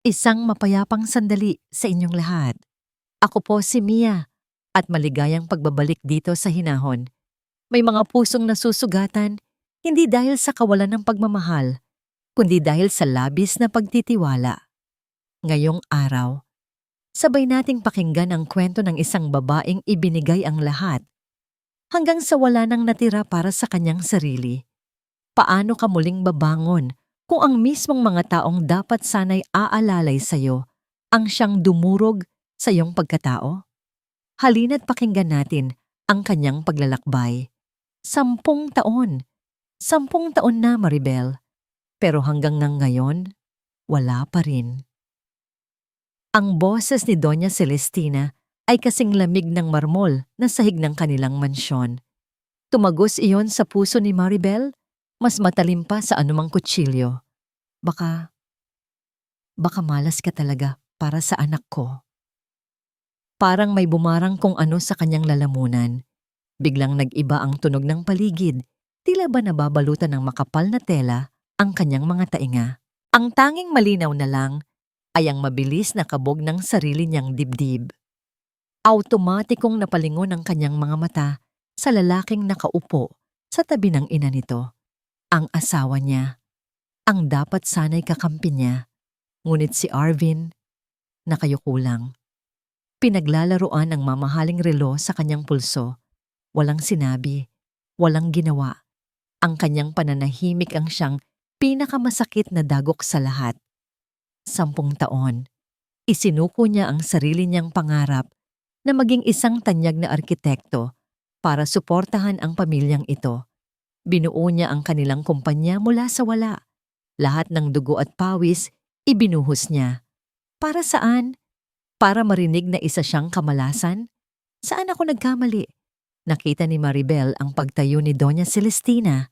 Isang mapayapang sandali sa inyong lahat. Ako po si Mia at maligayang pagbabalik dito sa Hinahon. May mga pusong nasusugatan, hindi dahil sa kawalan ng pagmamahal, kundi dahil sa labis na pagtitiwala. Ngayong araw, sabay nating pakinggan ang kwento ng isang babaeng ibinigay ang lahat hanggang sa wala nang natira para sa kanyang sarili. Paano ka muling babangon kung ang mismong mga taong dapat sana'y aalalay sa'yo ang siyang dumurog sa iyong pagkatao? Halina't pakinggan natin ang kanyang paglalakbay. 10 taon. 10 taon na, Maribel. Pero hanggang nang ngayon, wala pa rin. Ang boses ni Doña Celestina ay kasing lamig ng marmol na sahig ng kanilang mansyon. Tumagos iyon sa puso ni Maribel, mas matalim pa sa anumang kutsilyo. Baka malas ka talaga para sa anak ko. Parang may bumarang kung ano sa kanyang lalamunan. Biglang nag-iba ang tunog ng paligid, tila ba nababalutan ng makapal na tela ang kanyang mga tainga. Ang tanging malinaw na lang ay ang mabilis na kabog ng sarili niyang dibdib. Automatikong napalingon ang kanyang mga mata sa lalaking nakaupo sa tabi ng ina nito. Ang asawa niya, ang dapat sana'y kakampi niya, ngunit si Arvin, nakayuko lang. Pinaglalaroan ang mamahaling relo sa kanyang pulso. Walang sinabi, walang ginawa. Ang kanyang pananahimik ang siyang pinakamasakit na dagok sa lahat. 10 taon, isinuko niya ang sarili niyang pangarap na maging isang tanyag na arkitekto para suportahan ang pamilyang ito. Binuo niya ang kanilang kumpanya mula sa wala. Lahat ng dugo at pawis, ibinuhos niya. Para saan? Para marinig na isa siyang kamalasan? Saan ako nagkamali? Nakita ni Maribel ang pagtayo ni Doña Celestina.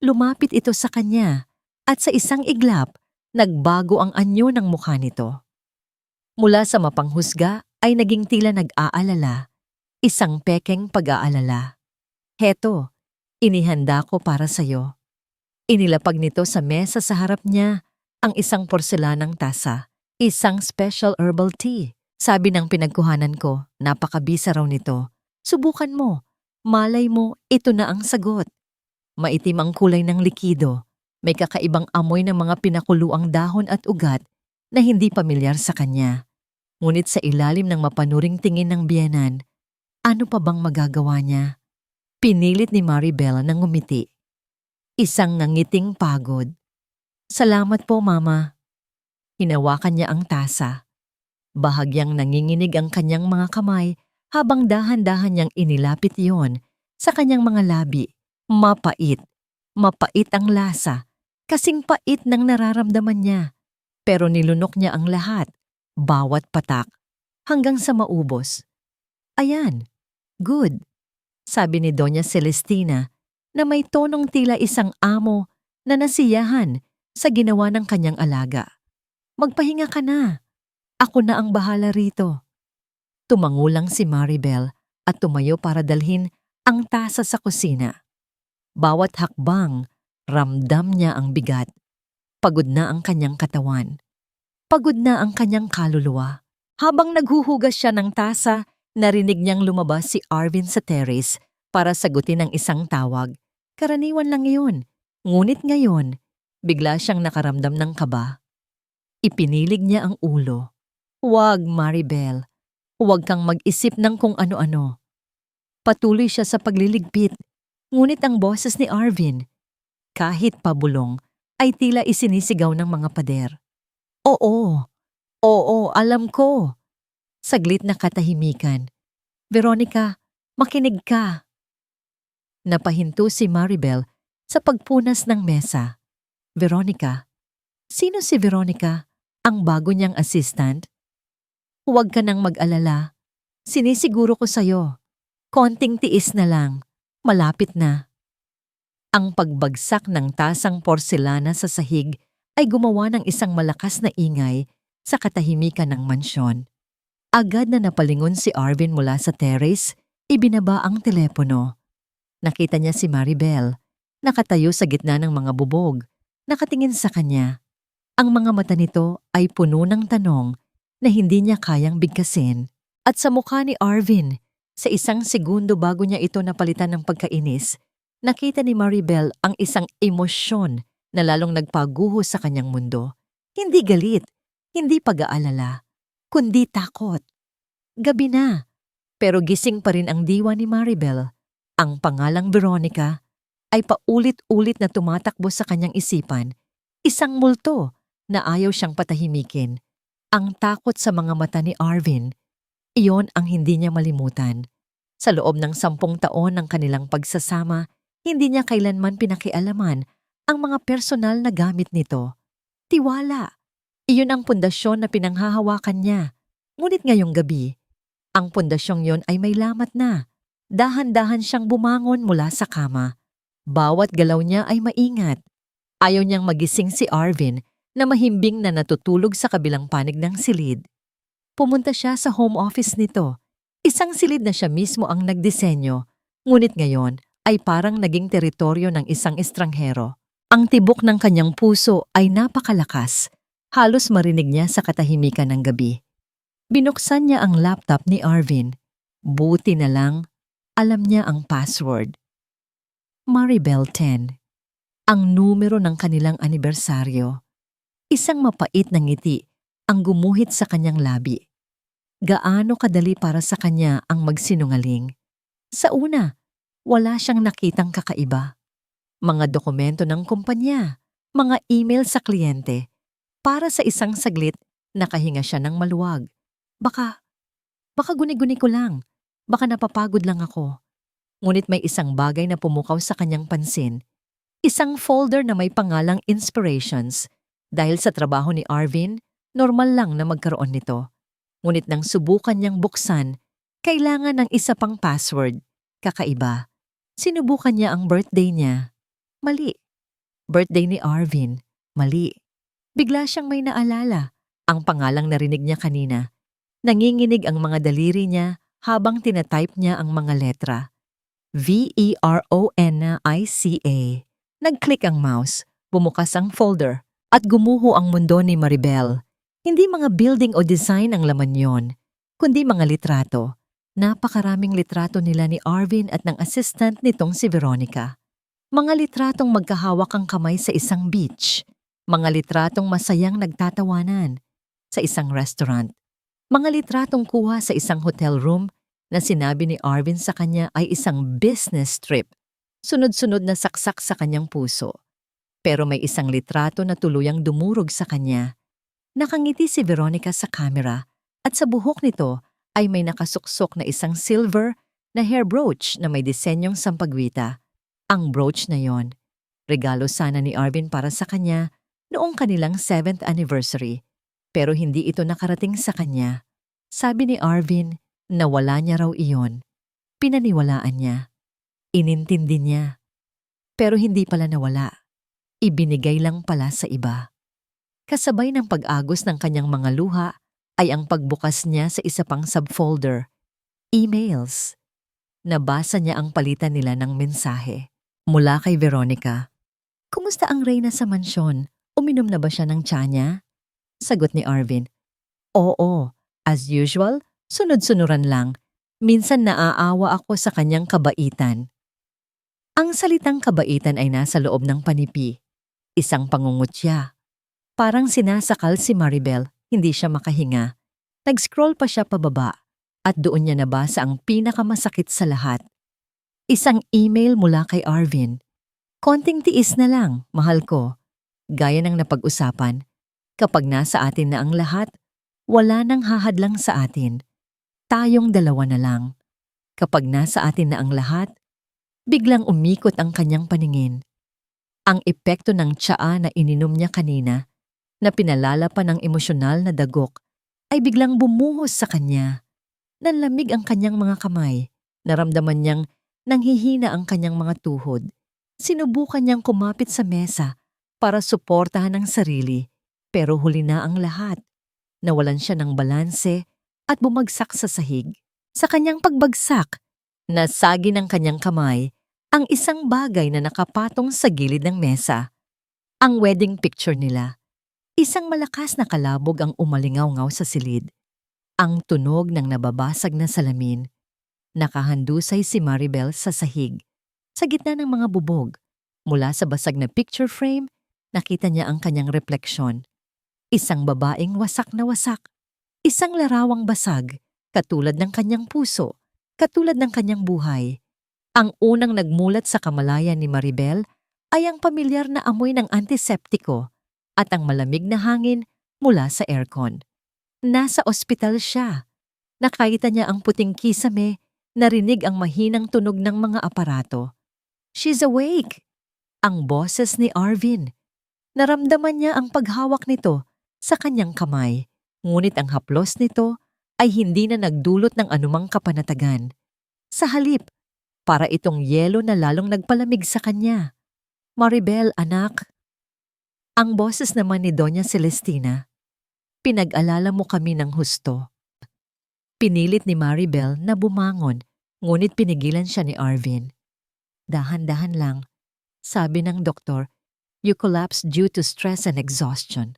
Lumapit ito sa kanya at sa isang iglap, nagbago ang anyo ng mukha nito. Mula sa mapanghusga ay naging tila nag-aalala. Isang pekeng pag-aalala. Heto, inihanda ko para sa'yo. Inilapag nito sa mesa sa harap niya ang isang porselanang tasa, isang special herbal tea. Sabi ng pinagkuhanan ko, napakabisa raw nito. Subukan mo. Malay mo, ito na ang sagot. Maitim ang kulay ng likido. May kakaibang amoy ng mga pinakuluang dahon at ugat na hindi pamilyar sa kanya. Ngunit sa ilalim ng mapanuring tingin ng biyenan, ano pa bang magagawa niya? Pinilit ni Maribel na ngumiti. Isang nangiting pagod. Salamat po, Mama. Hinawakan niya ang tasa. Bahagyang nanginginig ang kanyang mga kamay habang dahan-dahan niyang inilapit yon sa kanyang mga labi. Mapait. Mapait ang lasa. Kasing pait ng nararamdaman niya. Pero nilunok niya ang lahat, bawat patak, hanggang sa maubos. Ayan, good. Sabi ni Doña Celestina na may tonong tila isang amo na nasiyahan sa ginawa ng kanyang alaga. Magpahinga ka na. Ako na ang bahala rito. Tumangulang si Maribel at tumayo para dalhin ang tasa sa kusina. Bawat hakbang, ramdam niya ang bigat. Pagod na ang kanyang katawan. Pagod na ang kanyang kaluluwa. Habang naghuhugas siya ng tasa, narinig niyang lumabas si Arvin sa terrace para sagutin ang isang tawag. Karaniwan lang iyon. Ngunit ngayon, bigla siyang nakaramdam ng kaba. Ipinilig niya ang ulo. Huwag, Maribel. Huwag kang mag-isip ng kung ano-ano. Patuloy siya sa pagliligpit. Ngunit ang boses ni Arvin, kahit pabulong, ay tila isinisigaw ng mga pader. Oo, alam ko. Saglit na katahimikan. Veronica, makinig ka. Napahinto si Maribel sa pagpunas ng mesa. Veronica, sino si Veronica? Ang bago niyang assistant? Huwag ka nang mag-alala. Sinisiguro ko sa'yo. Konting tiis na lang. Malapit na. Ang pagbagsak ng tasang porselana sa sahig ay gumawa ng isang malakas na ingay sa katahimikan ng mansyon. Agad na napalingon si Arvin mula sa terrace, ibinaba ang telepono. Nakita niya si Maribel, nakatayo sa gitna ng mga bubog, nakatingin sa kanya. Ang mga mata nito ay puno ng tanong na hindi niya kayang bigkasin. At sa mukha ni Arvin, sa isang segundo bago niya ito napalitan ng pagkainis, nakita ni Maribel ang isang emosyon na lalong nagpaguho sa kanyang mundo. Hindi galit, hindi pag-aalala, kundi takot. Gabi na, pero gising pa rin ang diwa ni Maribel. Ang pangalang Veronica ay paulit-ulit na tumatakbo sa kanyang isipan, isang multo na ayaw siyang patahimikin. Ang takot sa mga mata ni Arvin, iyon ang hindi niya malimutan. Sa loob ng 10 taon ng kanilang pagsasama, hindi niya kailanman pinakialaman ang mga personal na gamit nito. Tiwala. Iyon ang pundasyon na pinanghahawakan niya. Ngunit ngayong gabi, ang pundasyong yon ay may lamat na. Dahan-dahan siyang bumangon mula sa kama. Bawat galaw niya ay maingat. Ayaw niyang magising si Arvin na mahimbing na natutulog sa kabilang panig ng silid. Pumunta siya sa home office nito. Isang silid na siya mismo ang nagdisenyo, ngunit ngayon ay parang naging teritoryo ng isang estranghero. Ang tibok ng kanyang puso ay napakalakas. Halos marinig niya sa katahimikan ng gabi. Binuksan niya ang laptop ni Arvin. Buti na lang, alam niya ang password. Maribel 10. Ang numero ng kanilang anibersaryo. Isang mapait na ngiti ang gumuhit sa kanyang labi. Gaano kadali para sa kanya ang magsinungaling. Sa una, wala siyang nakitang kakaiba. Mga dokumento ng kumpanya, mga email sa kliyente. Para sa isang saglit, nakahinga siya ng maluwag. Baka guni-guni ko lang. Baka napapagod lang ako. Ngunit may isang bagay na pumukaw sa kanyang pansin. Isang folder na may pangalang Inspirations. Dahil sa trabaho ni Arvin, normal lang na magkaroon nito. Ngunit nang subukan niyang buksan, kailangan ng isa pang password. Kakaiba. Sinubukan niya ang birthday niya. Mali. Birthday ni Arvin. Mali. Bigla siyang may naalala. Ang pangalang narinig niya kanina. Nanginginig ang mga daliri niya habang tinatype niya ang mga letra. Veronica. Nag-click ang mouse, bumukas ang folder, at gumuho ang mundo ni Maribel. Hindi mga building o design ang laman yon, kundi mga litrato. Napakaraming litrato nila ni Arvin at ng assistant nitong si Veronica. Mga litratong magkahawak ang kamay sa isang beach. Mga litratong masayang nagtatawanan sa isang restaurant. Mga litratong kuha sa isang hotel room na sinabi ni Arvin sa kanya ay isang business trip. Sunod-sunod na saksak sa kanyang puso. Pero may isang litrato na tuluyang dumurog sa kanya. Nakangiti si Veronica sa camera at sa buhok nito ay may nakasuksok na isang silver na hair brooch na may disenyong sampagwita. Ang brooch na yon, regalo sana ni Arvin para sa kanya noong kanilang 7th anniversary. Pero hindi ito nakarating sa kanya. Sabi ni Arvin na wala niya raw iyon. Pinaniwalaan niya. Inintindi niya. Pero hindi pala nawala. Ibinigay lang pala sa iba. Kasabay ng pag-agos ng kanyang mga luha ay ang pagbukas niya sa isa pang subfolder. Emails. Nabasa niya ang palitan nila ng mensahe. Mula kay Veronica. Kumusta ang reyna sa mansyon? Uminom na ba siya ng tsa niya? Sagot ni Arvin. Oo, as usual, sunod-sunuran lang. Minsan naaawa ako sa kanyang kabaitan. Ang salitang kabaitan ay nasa loob ng panipi. Isang pangungutya. Parang sinasakal si Maribel, hindi siya makahinga. Nag-scroll pa siya pababa at doon niya nabasa ang pinakamasakit sa lahat. Isang email mula kay Arvin. Konting tiis na lang, mahal ko. Gaya ng napag-usapan, kapag nasa atin na ang lahat, wala nang hahadlang sa atin. Tayong dalawa na lang. Kapag nasa atin na ang lahat, biglang umikot ang kanyang paningin. Ang epekto ng tsaa na ininom niya kanina, na pinalala pa ng emosyonal na dagok, ay biglang bumuhos sa kanya. Nanlamig ang kanyang mga kamay. Naramdaman niyang nanghihina ang kanyang mga tuhod. Sinubukan niyang kumapit sa mesa para suportahan ang sarili, pero huli na ang lahat. Nawalan siya ng balanse at bumagsak sa sahig. Sa kanyang pagbagsak, nasagi ng kanyang kamay ang isang bagay na nakapatong sa gilid ng mesa. Ang wedding picture nila. Isang malakas na kalabog ang umalingaw-ngaw sa silid. Ang tunog ng nababasag na salamin. Nakahandusay si Maribel sa sahig. Sa gitna ng mga bubog, mula sa basag na picture frame, nakita niya ang kanyang refleksyon. Isang babaeng wasak na wasak. Isang larawang basag, katulad ng kanyang puso, katulad ng kanyang buhay. Ang unang nagmulat sa kamalayan ni Maribel ay ang pamilyar na amoy ng antiseptiko at ang malamig na hangin mula sa aircon. Nasa ospital siya. Nakita niya ang puting kisame, narinig ang mahinang tunog ng mga aparato. She's awake! Ang boses ni Arvin. Naramdaman niya ang paghawak nito sa kanyang kamay, ngunit ang haplos nito ay hindi na nagdulot ng anumang kapanatagan. Sa halip, para itong yelo na lalong nagpalamig sa kanya. Maribel, anak. Ang boses naman ni Doña Celestina, pinag-alala mo kami ng husto. Pinilit ni Maribel na bumangon, ngunit pinigilan siya ni Arvin. Dahan-dahan lang, sabi ng doktor, you collapsed due to stress and exhaustion.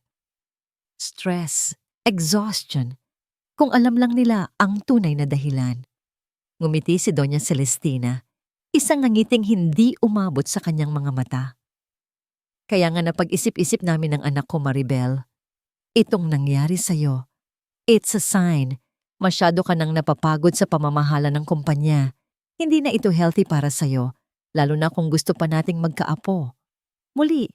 Stress, exhaustion. Kung alam lang nila ang tunay na dahilan. Ngumiti si Doña Celestina, isang ngangiting hindi umabot sa kanyang mga mata. Kaya nga napag-isip-isip namin ng anak ko, Maribel. Itong nangyari sa'yo. It's a sign. Masyado ka nang napapagod sa pamamahala ng kumpanya. Hindi na ito healthy para sa'yo, lalo na kung gusto pa nating magkaapo. Muli,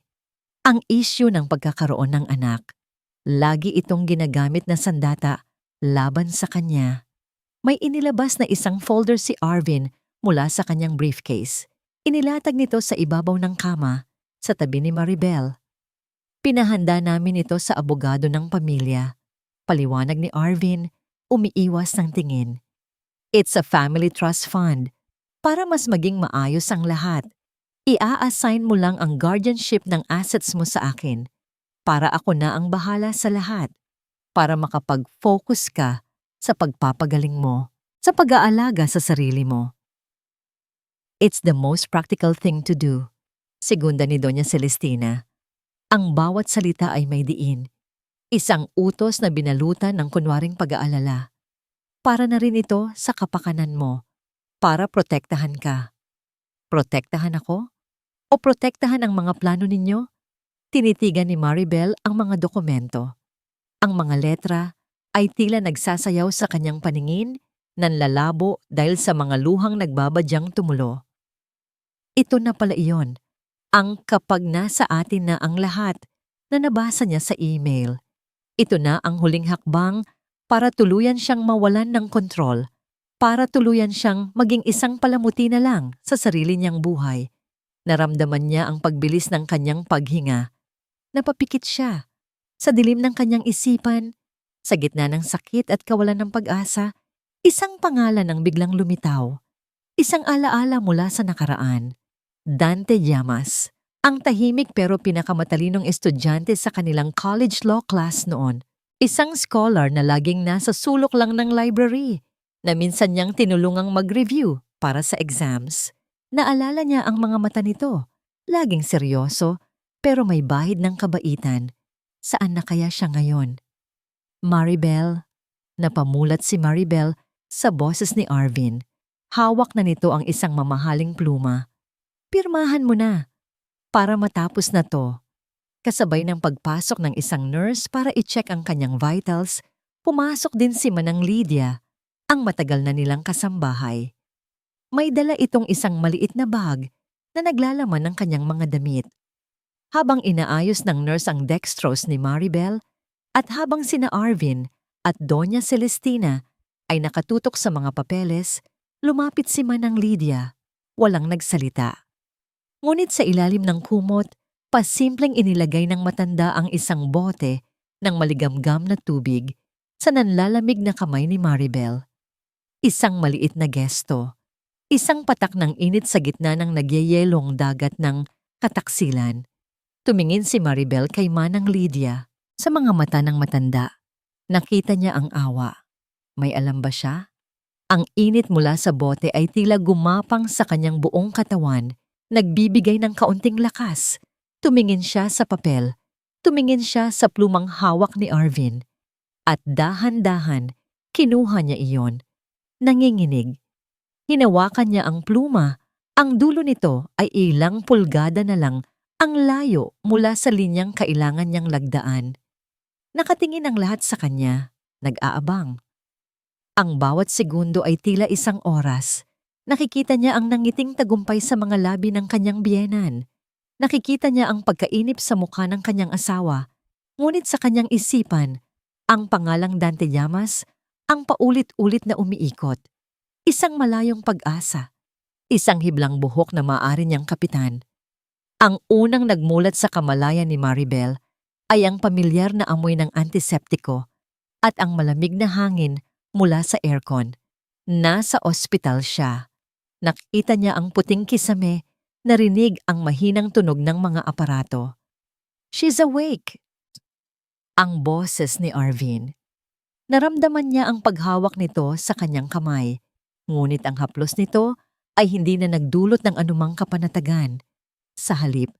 ang issue ng pagkakaroon ng anak. Lagi itong ginagamit na sandata laban sa kanya. May inilabas na isang folder si Arvin mula sa kanyang briefcase. Inilatag nito sa ibabaw ng kama, sa tabi ni Maribel. Pinahanda namin ito sa abogado ng pamilya. Paliwanag ni Arvin, umiiwas ng tingin. It's a family trust fund. Para mas maging maayos ang lahat, ia-assign mo lang ang guardianship ng assets mo sa akin. Para ako na ang bahala sa lahat. Para makapag-focus ka sa pagpapagaling mo, sa pag-aalaga sa sarili mo. It's the most practical thing to do. Segunda ni Doña Celestina. Ang bawat salita ay may diin. Isang utos na binalutan ng kunwaring pag-aalala. Para na rin ito sa kapakanan mo. Para protektahan ka. Protektahan ako? O protektahan ang mga plano ninyo? Tinitigan ni Maribel ang mga dokumento. Ang mga letra ay tila nagsasayaw sa kanyang paningin, nanlalabo dahil sa mga luhang nagbabadyang tumulo. Ito na pala iyon. Ang kapag nasa atin na ang lahat na nabasa niya sa email. Ito na ang huling hakbang para tuluyan siyang mawalan ng kontrol, para tuluyan siyang maging isang palamuti na lang sa sarili niyang buhay. Naramdaman niya ang pagbilis ng kanyang paghinga. Napapikit siya. Sa dilim ng kanyang isipan, sa gitna ng sakit at kawalan ng pag-asa, isang pangalan ang biglang lumitaw. Isang alaala mula sa nakaraan. Dante Llamas, ang tahimik pero pinakamatalinong estudyante sa kanilang college law class noon. Isang scholar na laging nasa sulok lang ng library, na minsan niyang tinulungang mag-review para sa exams. Naalala niya ang mga mata nito, laging seryoso, pero may bahid ng kabaitan. Saan na kaya siya ngayon? Maribel, napamulat si Maribel sa boses ni Arvin. Hawak na nito ang isang mamahaling pluma. Pirmahan mo na, para matapos na to. Kasabay ng pagpasok ng isang nurse para i-check ang kanyang vitals, pumasok din si Manang Lydia, ang matagal na nilang kasambahay. May dala itong isang maliit na bag na naglalaman ng kanyang mga damit. Habang inaayos ng nurse ang dextrose ni Maribel, at habang sina Arvin at Doña Celestina ay nakatutok sa mga papeles, lumapit si Manang Lydia, walang nagsalita. Ngunit sa ilalim ng kumot, pasimpleng inilagay ng matanda ang isang bote ng maligamgam na tubig sa nanlalamig na kamay ni Maribel. Isang maliit na gesto, isang patak ng init sa gitna ng nagyayelong dagat ng kataksilan. Tumingin si Maribel kay Manang Lydia. Sa mga mata ng matanda, nakita niya ang awa. May alam ba siya? Ang init mula sa bote ay tila gumapang sa kanyang buong katawan, nagbibigay ng kaunting lakas. Tumingin siya sa papel. Tumingin siya sa plumang hawak ni Arvin at dahan-dahan kinuha niya iyon. Nanginginig. Hinawakan niya ang pluma. Ang dulo nito ay ilang pulgada na lang ang layo mula sa linyang kailangan niyang lagdaan. Nakatingin ang lahat sa kanya, nag-aabang. Ang bawat segundo ay tila isang oras. Nakikita niya ang nangiting tagumpay sa mga labi ng kanyang biyenan. Nakikita niya ang pagkainip sa mukha ng kanyang asawa. Ngunit sa kanyang isipan, ang pangalang Dante Llamas ang paulit-ulit na umiikot. Isang malayong pag-asa. Isang hiblang buhok na maaari niyang kapitan. Ang unang nagmulat sa kamalayan ni Maribel ay ang pamilyar na amoy ng antiseptiko at ang malamig na hangin mula sa aircon. Nasa ospital siya. Nakita niya ang puting kisame, narinig ang mahinang tunog ng mga aparato. "She's awake!" Ang boses ni Arvin. Naramdaman niya ang paghawak nito sa kanyang kamay, ngunit ang haplos nito ay hindi na nagdulot ng anumang kapanatagan. Sa halip,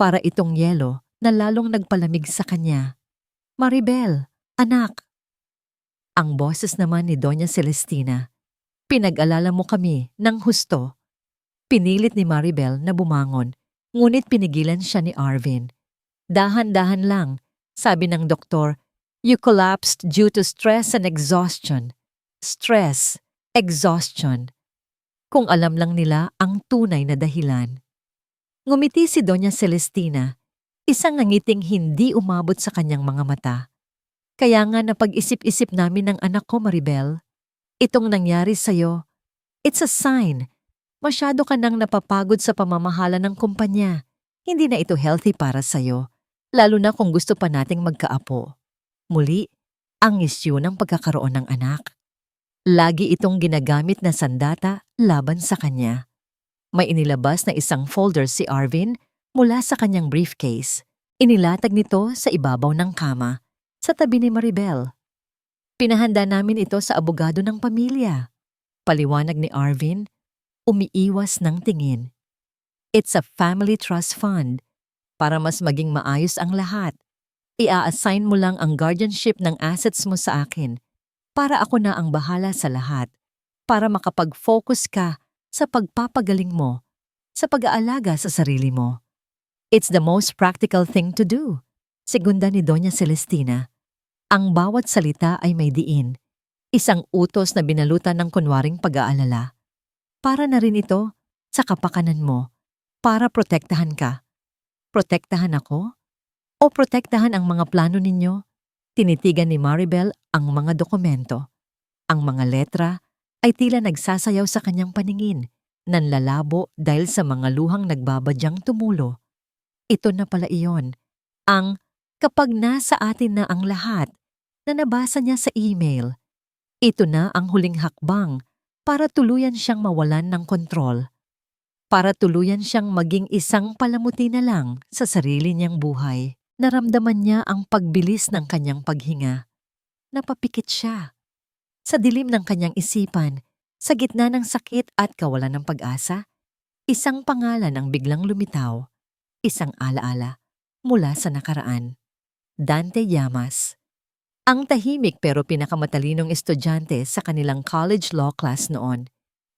para itong yelo na lalong nagpalamig sa kanya. "Maribel, anak." Ang boses naman ni Doña Celestina. "Pinag-alala mo kami ng husto." Pinilit ni Maribel na bumangon, ngunit pinigilan siya ni Arvin. "Dahan-dahan lang," sabi ng doktor. "You collapsed due to stress and exhaustion." Stress, exhaustion. Kung alam lang nila ang tunay na dahilan. Ngumiti si Doña Celestina, isang ngangiting hindi umabot sa kanyang mga mata. "Kaya nga napag-isip-isip namin ng anak ko, Maribel. Itong nangyari sa'yo, it's a sign. Masyado ka nang napapagod sa pamamahala ng kumpanya. Hindi na ito healthy para sa'yo, lalo na kung gusto pa nating magkaapo." Muli, ang isyu ng pagkakaroon ng anak. Lagi itong ginagamit na sandata laban sa kanya. May inilabas na isang folder si Arvin mula sa kanyang briefcase. Inilatag nito sa ibabaw ng kama, sa tabi ni Maribel. "Pinahanda namin ito sa abogado ng pamilya." Paliwanag ni Arvin, umiiwas ng tingin. "It's a family trust fund. Para mas maging maayos ang lahat, ia-assign mo lang ang guardianship ng assets mo sa akin para ako na ang bahala sa lahat, para makapag-focus ka sa pagpapagaling mo, sa pag-aalaga sa sarili mo. It's the most practical thing to do." Segunda ni Doña Celestina. Ang bawat salita ay may diin, isang utos na binalutan ng kunwaring pag-aalala. Para na rin ito sa kapakanan mo, para protektahan ka. Protektahan ako? O protektahan ang mga plano ninyo? Tinitigan ni Maribel ang mga dokumento. Ang mga letra ay tila nagsasayaw sa kanyang paningin, nanlalabo dahil sa mga luhang nagbabadyang tumulo. Ito na pala iyon, ang "kapag nasa atin na ang lahat" na nabasa niya sa email. Ito na ang huling hakbang para tuluyan siyang mawalan ng kontrol. Para tuluyan siyang maging isang palamuti na lang sa sarili niyang buhay. Naramdaman niya ang pagbilis ng kanyang paghinga. Napapikit siya. Sa dilim ng kanyang isipan, sa gitna ng sakit at kawalan ng pag-asa, isang pangalan ang biglang lumitaw. Isang alaala mula sa nakaraan. Dante Llamas. Ang tahimik pero pinakamatalinong estudyante sa kanilang college law class noon.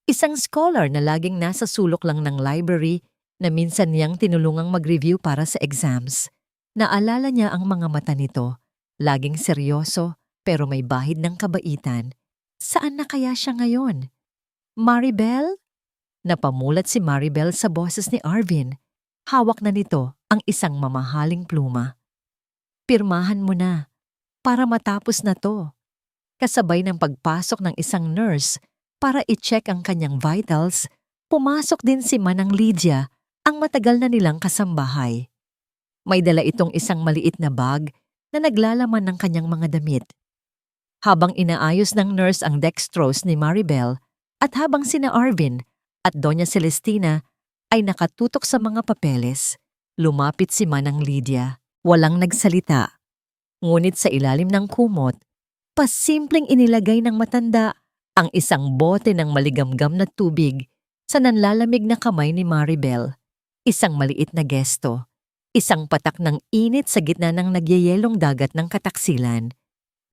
Isang scholar na laging nasa sulok lang ng library na minsan niyang tinulungang mag-review para sa exams. Naalala niya ang mga mata nito, laging seryoso pero may bahid ng kabaitan. Saan na kaya siya ngayon? "Maribel?" Napamulat si Maribel sa boses ni Arvin. Hawak na nito ang isang mamahaling pluma. "Pirmahan mo na, para matapos na to." Kasabay ng pagpasok ng isang nurse para i-check ang kanyang vitals, pumasok din si Manang Lydia, ang matagal na nilang kasambahay. May dala itong isang maliit na bag na naglalaman ng kanyang mga damit. Habang inaayos ng nurse ang dextrose ni Maribel at habang sina Arvin at Doña Celestina ay nakatutok sa mga papeles, lumapit si Manang Lydia. Walang nagsalita. Ngunit sa ilalim ng kumot, pasimpleng inilagay ng matanda ang isang bote ng maligamgam na tubig sa nanlalamig na kamay ni Maribel. Isang maliit na gesto. Isang patak ng init sa gitna ng nagyayelong dagat ng kataksilan.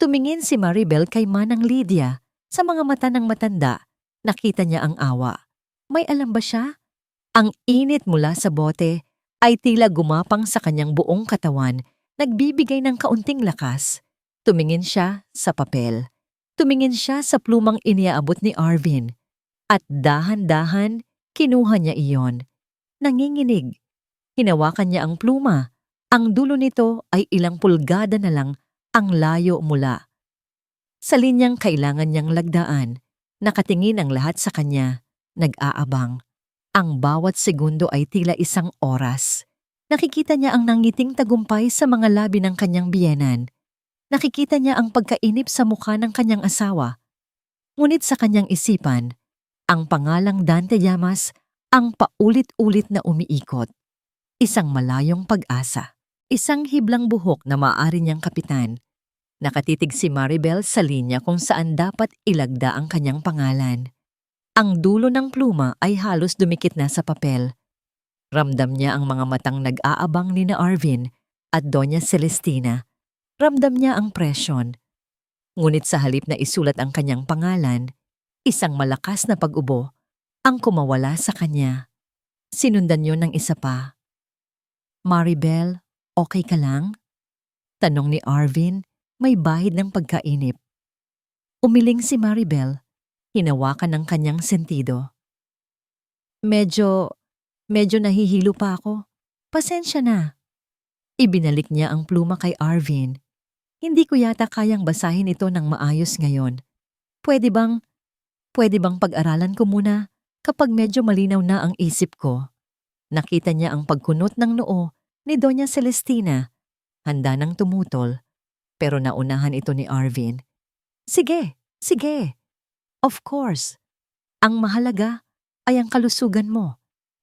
Tumingin si Maribel kay Manang Lydia. Sa mga mata ng matanda, nakita niya ang awa. May alam ba siya? Ang init mula sa bote ay tila gumapang sa kanyang buong katawan, nagbibigay ng kaunting lakas. Tumingin siya sa papel. Tumingin siya sa plumang iniaabot ni Arvin. At dahan-dahan, kinuha niya iyon. Nanginginig. Hinawakan niya ang pluma. Ang dulo nito ay ilang pulgada na lang ang layo mula. Sa linyang kailangan niyang lagdaan, nakatingin ang lahat sa kanya, nag-aabang. Ang bawat segundo ay tila isang oras. Nakikita niya ang nangiting tagumpay sa mga labi ng kanyang biyenan. Nakikita niya ang pagkainip sa mukha ng kanyang asawa. Ngunit sa kanyang isipan, ang pangalang Dante Llamas ang paulit-ulit na umiikot. Isang malayong pag-asa. Isang hiblang buhok na maaari niyang kapitan. Nakatitig si Maribel sa linya kung saan dapat ilagda ang kanyang pangalan. Ang dulo ng pluma ay halos dumikit na sa papel. Ramdam niya ang mga matang nag-aabang ni na Arvin at Doña Celestina. Ramdam niya ang presyon. Ngunit sa halip na isulat ang kanyang pangalan, isang malakas na pag-ubo ang kumawala sa kanya. Sinundan yun ng isa pa. Maribel, okay ka lang? Tanong ni Arvin, may bahid ng pagkainip. Umiling si Maribel, hinawakan ng kanyang sentido. Medyo nahihilo pa ako. Pasensya na. Ibinalik niya ang pluma kay Arvin. Hindi ko yata kayang basahin ito ng maayos ngayon. Pwede bang pag-aralan ko muna kapag medyo malinaw na ang isip ko? Nakita niya ang pagkunot ng noo ni Doña Celestina. Handa nang tumutol. Pero naunahan ito ni Arvin. Sige. Of course. Ang mahalaga ay ang kalusugan mo.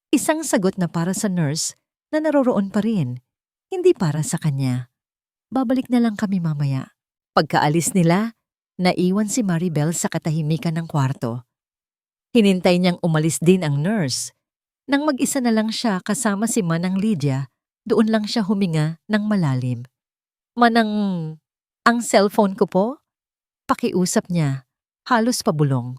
Isang sagot na para sa nurse na naroroon pa rin, hindi para sa kanya. Babalik na lang kami mamaya. Pagkaalis nila, naiwan si Maribel sa katahimikan ng kwarto. Hinintay niyang umalis din ang nurse. Nang mag-isa na lang siya kasama si Manang Lydia, doon lang siya huminga ng malalim. Manang, ang cellphone ko po? Pakiusap niya, halos pabulong.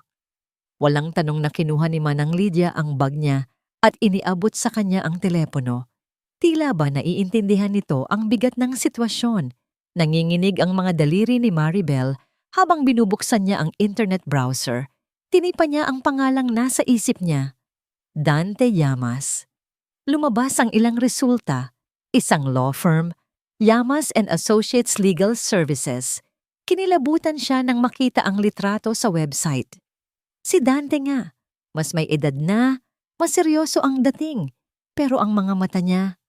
Walang tanong na kinuha ni Manang Lydia ang bag niya at iniabot sa kanya ang telepono. Tila ba naiintindihan nito ang bigat ng sitwasyon? Nanginginig ang mga daliri ni Maribel habang binubuksan niya ang internet browser. Tinipa niya ang pangalang nasa isip niya. Dante Llamas. Lumabas ang ilang resulta. Isang law firm, Llamas and Associates Legal Services. Kinilabutan siya nang makita ang litrato sa website. Si Dante nga, mas may edad na, mas seryoso ang dating, pero ang mga mata niya,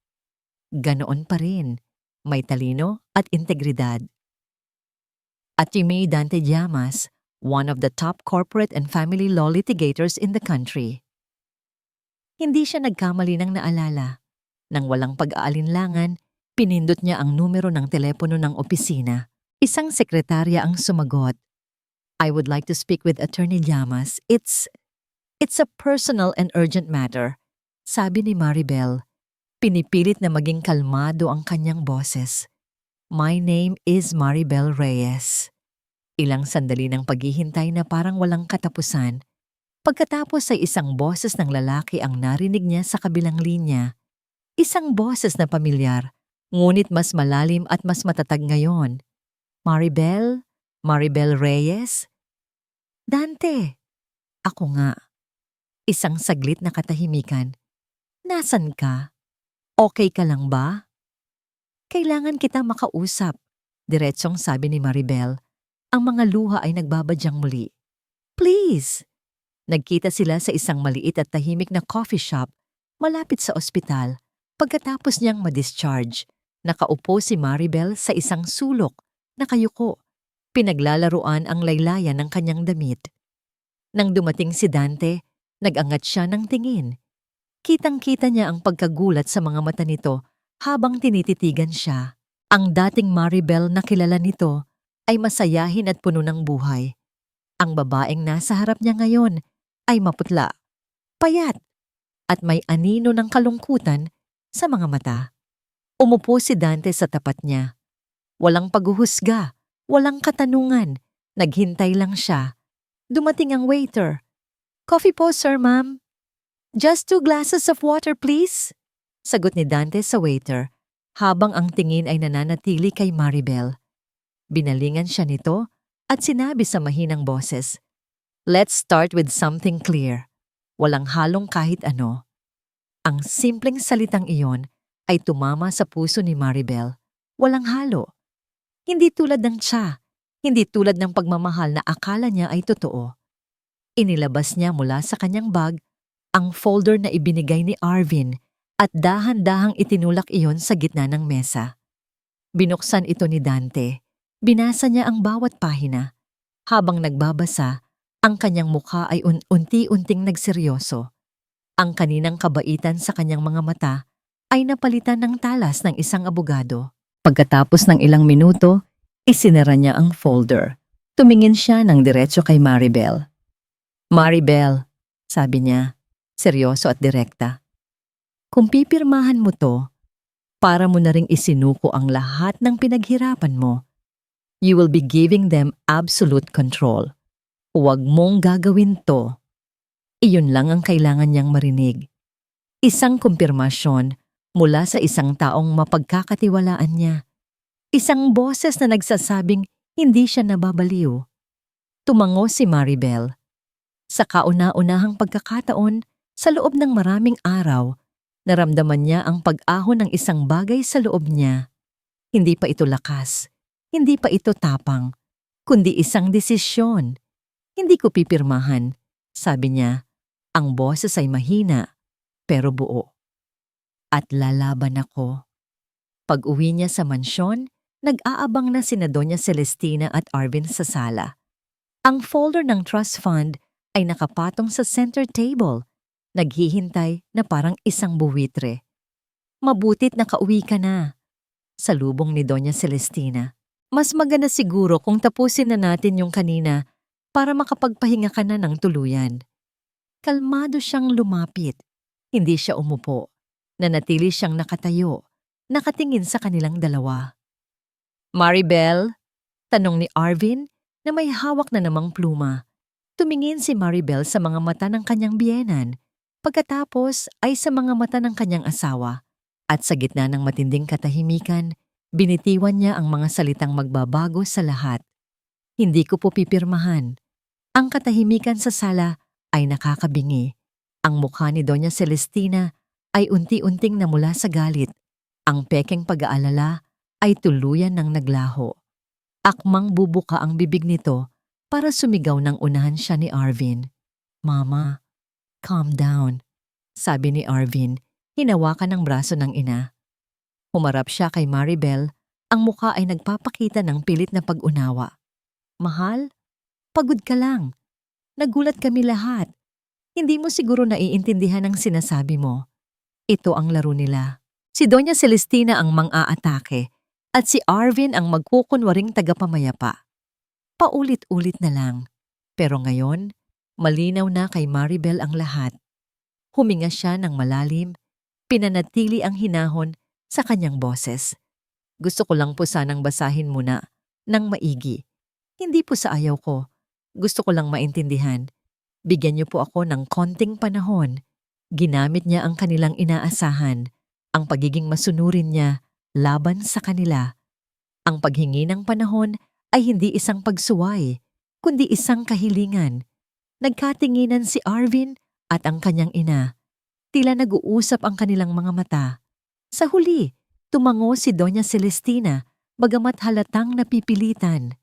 ganoon pa rin, may talino at integridad. Atty. Dante Llamas, one of the top corporate and family law litigators in the country. Hindi siya nagkamali ng naalala. Nang walang pag-aalinlangan, pinindot niya ang numero ng telepono ng opisina. Isang sekretarya ang sumagot. I would like to speak with Attorney Llamas. It's a personal and urgent matter, sabi ni Maribel. Pinipilit na maging kalmado ang kanyang boses. My name is Maribel Reyes. Ilang sandali ng paghihintay na parang walang katapusan. Pagkatapos ay isang boses ng lalaki ang narinig niya sa kabilang linya. Isang boses na pamilyar, ngunit mas malalim at mas matatag ngayon. Maribel? Maribel Reyes? Dante! Ako nga. Isang saglit na katahimikan. Nasaan ka? Okay ka lang ba? Kailangan kita makausap, diretsong sabi ni Maribel. Ang mga luha ay nagbabadyang muli. Please! Nagkita sila sa isang maliit at tahimik na coffee shop malapit sa ospital. Pagkatapos niyang ma-discharge, nakaupo si Maribel sa isang sulok, nakayuko. Pinaglalaruan ang laylayan ng kanyang damit. Nang dumating si Dante, nag-angat siya ng tingin. Kitang-kita niya ang pagkagulat sa mga mata nito habang tinititigan siya. Ang dating Maribel na kilala nito ay masayahin at puno ng buhay. Ang babaeng nasa harap niya ngayon ay maputla, payat, at may anino ng kalungkutan sa mga mata. Umupo si Dante sa tapat niya. Walang paghuhusga, walang katanungan. Naghintay lang siya. Dumating ang waiter. "Coffee po, sir, ma'am." "Just 2 glasses of water, please." Sagot ni Dante sa waiter, habang ang tingin ay nananatili kay Maribel. Binalingan siya nito at sinabi sa mahinang boses, "Let's start with something clear. Walang halong kahit ano." Ang simpleng salitang iyon ay tumama sa puso ni Maribel. Walang halo. Hindi tulad ng tsa, hindi tulad ng pagmamahal na akala niya ay totoo. Inilabas niya mula sa kanyang bag ang folder na ibinigay ni Arvin at dahan-dahang itinulak iyon sa gitna ng mesa. Binuksan ito ni Dante. Binasa niya ang bawat pahina. Habang nagbabasa, ang kanyang mukha ay unti-unting nagseryoso. Ang kaninang kabaitan sa kanyang mga mata ay napalitan ng talas ng isang abogado. Pagkatapos ng ilang minuto, isinara niya ang folder. Tumingin siya ng diretso kay Maribel. "Maribel," sabi niya, seryoso at direkta. "Kung pipirmahan mo to, para mo na ring isinuko ang lahat ng pinaghirapan mo. You will be giving them absolute control. Huwag mong gagawin to." Iyon lang ang kailangan niyang marinig. Isang kumpirmasyon mula sa isang taong mapagkakatiwalaan niya. Isang boses na nagsasabing hindi siya nababaliw. Tumango si Maribel. Sa kauna-unahang pagkakataon, sa loob ng maraming araw, naramdaman niya ang pag-ahon ng isang bagay sa loob niya. Hindi pa ito lakas, hindi pa ito tapang, kundi isang desisyon. "Hindi ko pipirmahan," sabi niya. Ang boses ay mahina, pero buo. "At lalaban ako." Pag-uwi niya sa mansyon, nag-aabang na sina Doña Celestina at Arvin sa sala. Ang folder ng trust fund ay nakapatong sa center table, naghihintay na parang isang buwitre. "Mabutit nakauwi ka na," salubong ni Doña Celestina. "Mas maganda siguro kung tapusin na natin yung kanina para makapagpahinga ka na ng tuluyan." Kalmado siyang lumapit. Hindi siya umupo. Nanatili siyang nakatayo, nakatingin sa kanilang dalawa. "Maribel?" tanong ni Arvin na may hawak na namang pluma. Tumingin si Maribel sa mga mata ng kanyang biyenan, pagkatapos ay sa mga mata ng kanyang asawa. At sa gitna ng matinding katahimikan, binitiwan niya ang mga salitang magbabago sa lahat. "Hindi ko po pipirmahan." Ang katahimikan sa sala ay nakakabingi. Ang mukha ni Doña Celestina ay unti-unting namula sa galit. Ang pekeng pag-aalala ay tuluyan ng naglaho. Akmang bubuka ang bibig nito para sumigaw ng unahan siya ni Arvin. "Mama, calm down," sabi ni Arvin, hinawakan ng braso ng ina. Humarap siya kay Maribel, ang mukha ay nagpapakita ng pilit na pag-unawa. "Mahal, pagod ka lang. Nagulat kami lahat. Hindi mo siguro naiintindihan ang sinasabi mo. Ito ang laro nila." Si Doña Celestina ang mang-aatake at si Arvin ang magkukunwaring tagapamayapa. Paulit-ulit na lang. Pero ngayon, malinaw na kay Maribel ang lahat. Huminga siya ng malalim, pinanatili ang hinahon sa kanyang boses. "Gusto ko lang po sanang basahin muna ng maigi. Hindi po sa ayaw ko. Gusto ko lang maintindihan. Bigyan niyo po ako ng konting panahon." Ginamit niya ang kanilang inaasahan, ang pagiging masunurin niya laban sa kanila. Ang paghingi ng panahon ay hindi isang pagsuway, kundi isang kahilingan. Nagkatinginan si Arvin at ang kanyang ina. Tila nag-uusap ang kanilang mga mata. Sa huli, tumango si Doña Celestina, bagamat halatang napipilitan.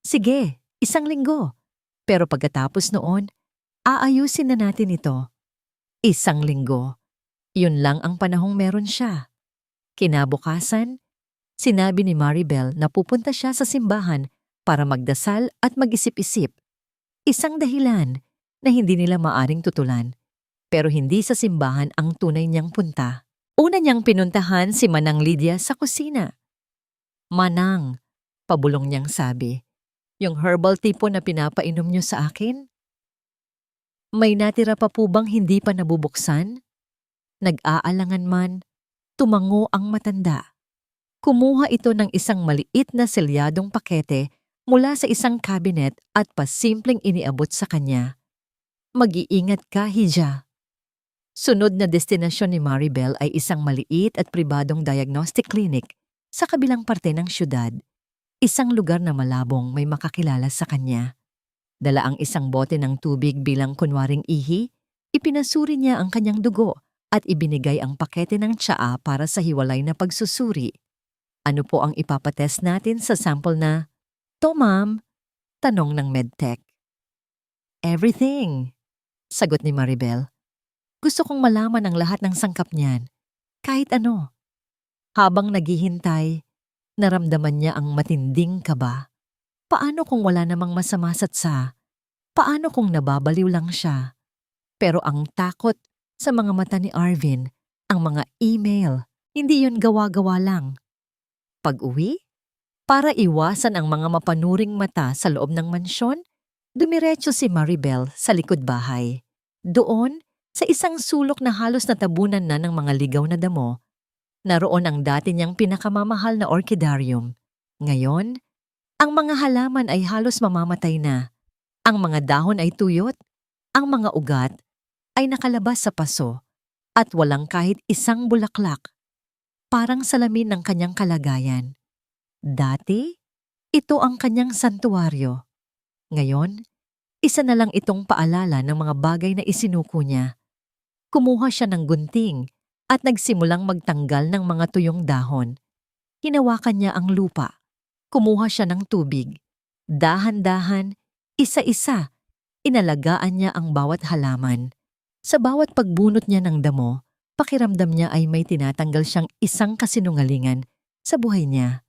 "Sige, 1 linggo. Pero pagkatapos noon, aayusin na natin ito." 1 linggo. Yun lang ang panahong meron siya. Kinabukasan, sinabi ni Maribel na pupunta siya sa simbahan para magdasal at mag-isip-isip. Isang dahilan na hindi nila maaring tutulan, pero hindi sa simbahan ang tunay niyang punta. Una niyang pinuntahan si Manang Lydia sa kusina. "Manang," pabulong niyang sabi, "yung herbal tea po na pinapainom niyo sa akin? May natira pa po bang hindi pa nabubuksan?" Nag-aalangan man, tumango ang matanda. Kumuha ito ng isang maliit na selyadong pakete mula sa isang cabinet at pasimpleng iniabot sa kanya. Mag-iingat ka, Hija. Sunod na destinasyon ni Maribel ay isang maliit at pribadong diagnostic clinic sa kabilang parte ng syudad. Isang lugar na malabong may makakilala sa kanya. Dala ang isang bote ng tubig bilang kunwaring ihi, ipinasuri niya ang kanyang dugo at ibinigay ang pakete ng tsaa para sa hiwalay na pagsusuri. Ano po ang ipapatest natin sa sample na, "To, ma'am?" Tanong ng medtech. "Everything," sagot ni Maribel. "Gusto kong malaman ang lahat ng sangkap niyan, kahit ano." Habang naghihintay, naramdaman niya ang matinding kaba. Paano kung wala namang masama sa? Paano kung nababaliw lang siya? Pero ang takot sa mga mata ni Arvin, ang mga email, hindi yun gawa-gawa lang. Pag-uwi, para iwasan ang mga mapanuring mata sa loob ng mansyon, dumiretso si Maribel sa likod bahay. Doon, sa isang sulok na halos natabunan na ng mga ligaw na damo, naroon ang dati niyang pinakamamahal na orchidarium. Ngayon, ang mga halaman ay halos mamamatay na. Ang mga dahon ay tuyot, ang mga ugat ay nakalabas sa paso, at walang kahit isang bulaklak. Parang salamin ng kanyang kalagayan. Dati, ito ang kanyang santuwaryo. Ngayon, isa na lang itong paalala ng mga bagay na isinuko niya. Kumuha siya ng gunting at nagsimulang magtanggal ng mga tuyong dahon. Hinawakan niya ang lupa. Kumuha siya ng tubig. Dahan-dahan, isa-isa, inalagaan niya ang bawat halaman. Sa bawat pagbunot niya ng damo, pakiramdam niya ay may tinatanggal siyang isang kasinungalingan sa buhay niya.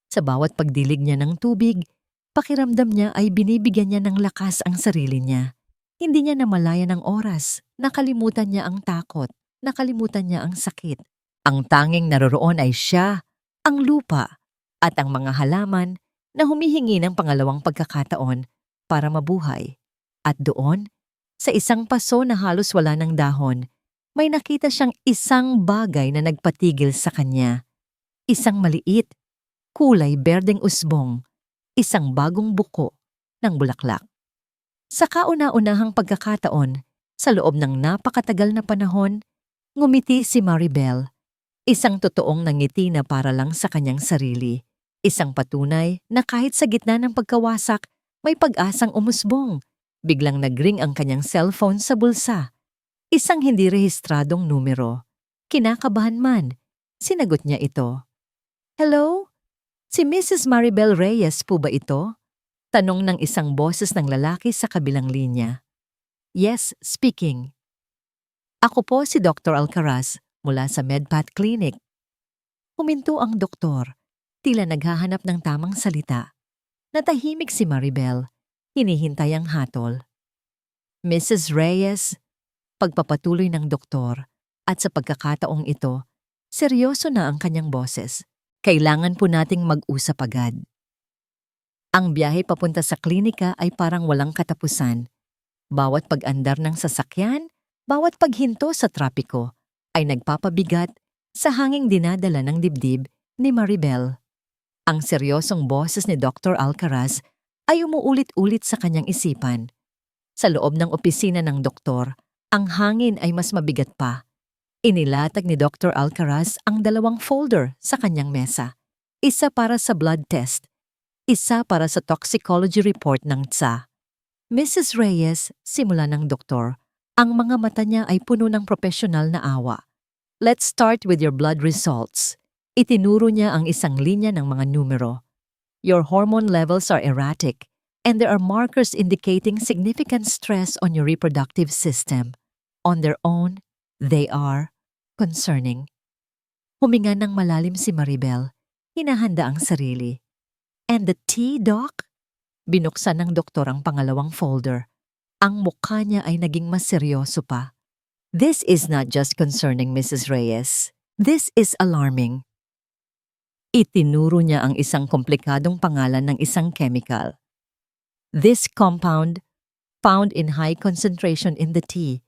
Sa bawat pagdilig niya ng tubig, pakiramdam niya ay binibigyan niya ng lakas ang sarili niya. Hindi niya namalayan ang oras, nakalimutan niya ang takot, nakalimutan niya ang sakit. Ang tanging naroroon ay siya, ang lupa, at ang mga halaman na humihingi ng pangalawang pagkakataon para mabuhay. At doon, sa isang paso na halos wala ng dahon, may nakita siyang isang bagay na nagpatigil sa kanya. Isang maliit, kulay berdeng usbong, isang bagong buko ng bulaklak. Sa kauna-unahang pagkakataon, sa loob ng napakatagal na panahon, ngumiti si Maribel. Isang totoong nangiti na para lang sa kanyang sarili. Isang patunay na kahit sa gitna ng pagkawasak, may pag-asang umusbong. Biglang nagring ang kanyang cellphone sa bulsa. Isang hindi rehistradong numero. Kinakabahan man, sinagot niya ito. "Hello? Si Mrs. Maribel Reyes po ba ito?" Tanong ng isang boses ng lalaki sa kabilang linya. "Yes, speaking." "Ako po si Dr. Alcaraz mula sa MedPath Clinic." Huminto ang doktor, tila naghahanap ng tamang salita. Natahimik si Maribel, hinihintay ang hatol. "Mrs. Reyes," pagpapatuloy ng doktor, at sa pagkakataong ito, seryoso na ang kanyang boses. "Kailangan po nating mag-usap agad." Ang biyahe papunta sa klinika ay parang walang katapusan. Bawat pag-andar ng sasakyan, bawat paghinto sa trapiko, ay nagpapabigat sa hanging dinadala ng dibdib ni Maribel. Ang seryosong boses ni Dr. Alcaraz ay umuulit-ulit sa kanyang isipan. Sa loob ng opisina ng doktor, ang hangin ay mas mabigat pa. Inilatag ni Dr. Alcaraz ang 2 folder sa kanyang mesa. Isa para sa blood test, isa para sa toxicology report ng TSA. "Mrs. Reyes," simula ng doktor, ang mga mata niya ay puno ng profesional na awa. "Let's start with your blood results." Itinuro niya ang isang linya ng mga numero. "Your hormone levels are erratic, and there are markers indicating significant stress on your reproductive system. On their own, they are concerning." Huminga ng malalim si Maribel, hinahanda ang sarili. "And the T, Doc?" Binuksan ng doktor ang pangalawang folder. Ang mukha niya ay naging mas seryoso pa. "This is not just concerning, Mrs. Reyes. This is alarming." Itinuro niya ang isang komplikadong pangalan ng isang chemical. "This compound, found in high concentration in the tea,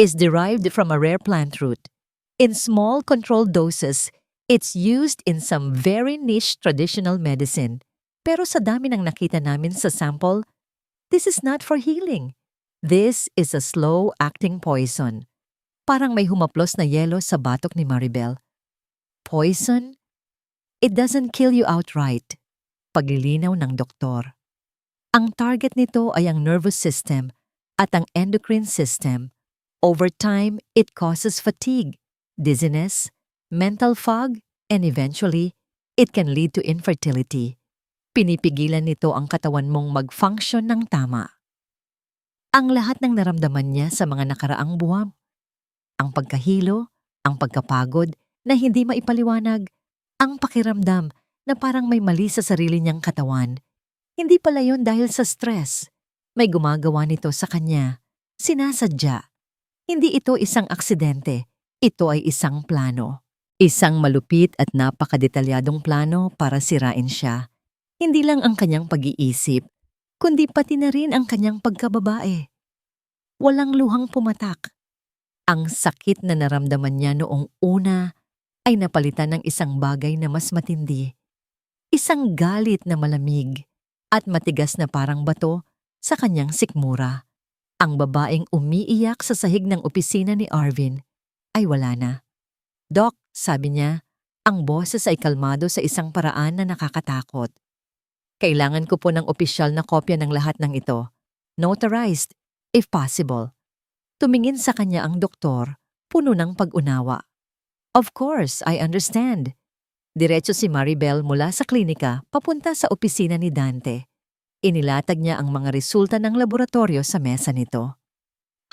is derived from a rare plant root. In small controlled doses, It's used in some very niche traditional medicine. Pero sa dami ng nakita namin sa sample, this is not for healing. This is a slow-acting poison. Parang may humaplos na yelo sa batok ni Maribel. Poison? It doesn't kill you outright. Paglilinaw ng doktor. Ang target nito ay ang nervous system at ang endocrine system. Over time, it causes fatigue, dizziness, mental fog, and eventually, it can lead to infertility. Pinipigilan nito ang katawan mong mag-function ng tama. Ang lahat ng naramdaman niya sa mga nakaraang buwan, ang pagkahilo, ang pagkapagod na hindi maipaliwanag, ang pakiramdam na parang may mali sa sarili niyang katawan. Hindi pala yun dahil sa stress. May gumagawa nito sa kanya. Sinasadya. Hindi ito isang aksidente. Ito ay isang plano. Isang malupit at napakadetalyadong plano para sirain siya. Hindi lang ang kanyang pag-iisip, kundi pati na rin ang kanyang pagkababae. Walang luhang pumatak. Ang sakit na naramdaman niya noong una ay napalitan ng isang bagay na mas matindi. Isang galit na malamig at matigas na parang bato sa kanyang sikmura. Ang babaeng umiiyak sa sahig ng opisina ni Arvin ay wala na. "Doc," sabi niya, ang boses ay kalmado sa isang paraan na nakakatakot. "Kailangan ko po ng opisyal na kopya ng lahat ng ito. Notarized, if possible." Tumingin sa kanya ang doktor, puno ng pag-unawa. "Of course, I understand." Diretso si Maribel mula sa klinika papunta sa opisina ni Dante. Inilatag niya ang mga resulta ng laboratorio sa mesa nito.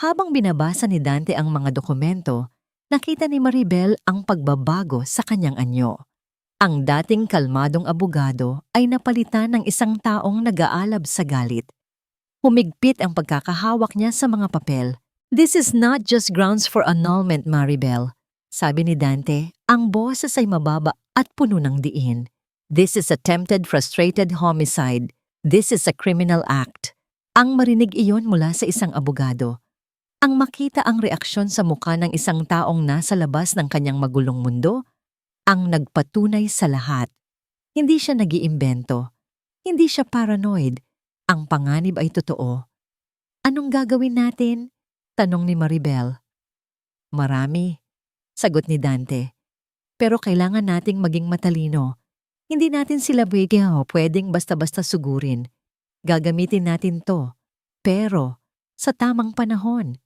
Habang binabasa ni Dante ang mga dokumento, nakita ni Maribel ang pagbabago sa kanyang anyo. Ang dating kalmadong abogado ay napalitan ng isang taong nag-aalab sa galit. Humigpit ang pagkakahawak niya sa mga papel. "This is not just grounds for annulment, Maribel," sabi ni Dante, ang boses ay mababa at puno ng diin. "This is attempted frustrated homicide. This is a criminal act." Ang marinig iyon mula sa isang abogado. Ang makita ang reaksyon sa mukha ng isang taong nasa labas ng kanyang magulong mundo, ang nagpatunay sa lahat. Hindi siya nag-iimbento. Hindi siya paranoid. Ang panganib ay totoo. "Anong gagawin natin?" tanong ni Maribel. "Marami," sagot ni Dante. "Pero kailangan nating maging matalino. Hindi natin sila pwedeng basta-basta sugurin. Gagamitin natin to. Pero, sa tamang panahon."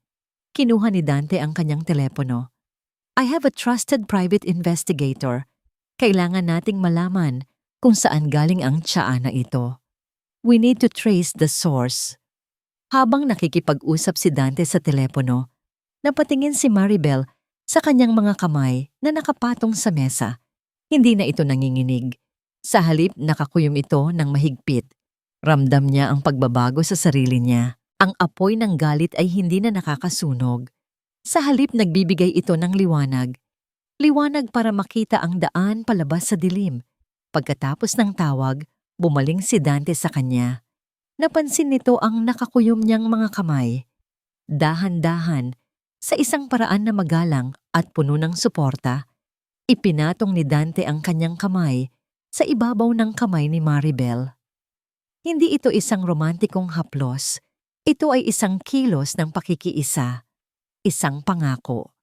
Kinuha ni Dante ang kanyang telepono. "I have a trusted private investigator. Kailangan nating malaman kung saan galing ang tsaa na ito. We need to trace the source." Habang nakikipag-usap si Dante sa telepono, napatingin si Maribel sa kanyang mga kamay na nakapatong sa mesa. Hindi na ito nanginginig. Sa halip, nakakuyom ito ng mahigpit. Ramdam niya ang pagbabago sa sarili niya. Ang apoy ng galit ay hindi na nakakasunog. Sa halip, nagbibigay ito ng liwanag. Liwanag para makita ang daan palabas sa dilim. Pagkatapos ng tawag, bumaling si Dante sa kanya. Napansin nito ang nakakuyom niyang mga kamay. Dahan-dahan, sa isang paraan na magalang at puno ng suporta, ipinatong ni Dante ang kanyang kamay sa ibabaw ng kamay ni Maribel. Hindi ito isang romantikong haplos. Ito ay isang kilos ng pakikiisa. Isang pangako.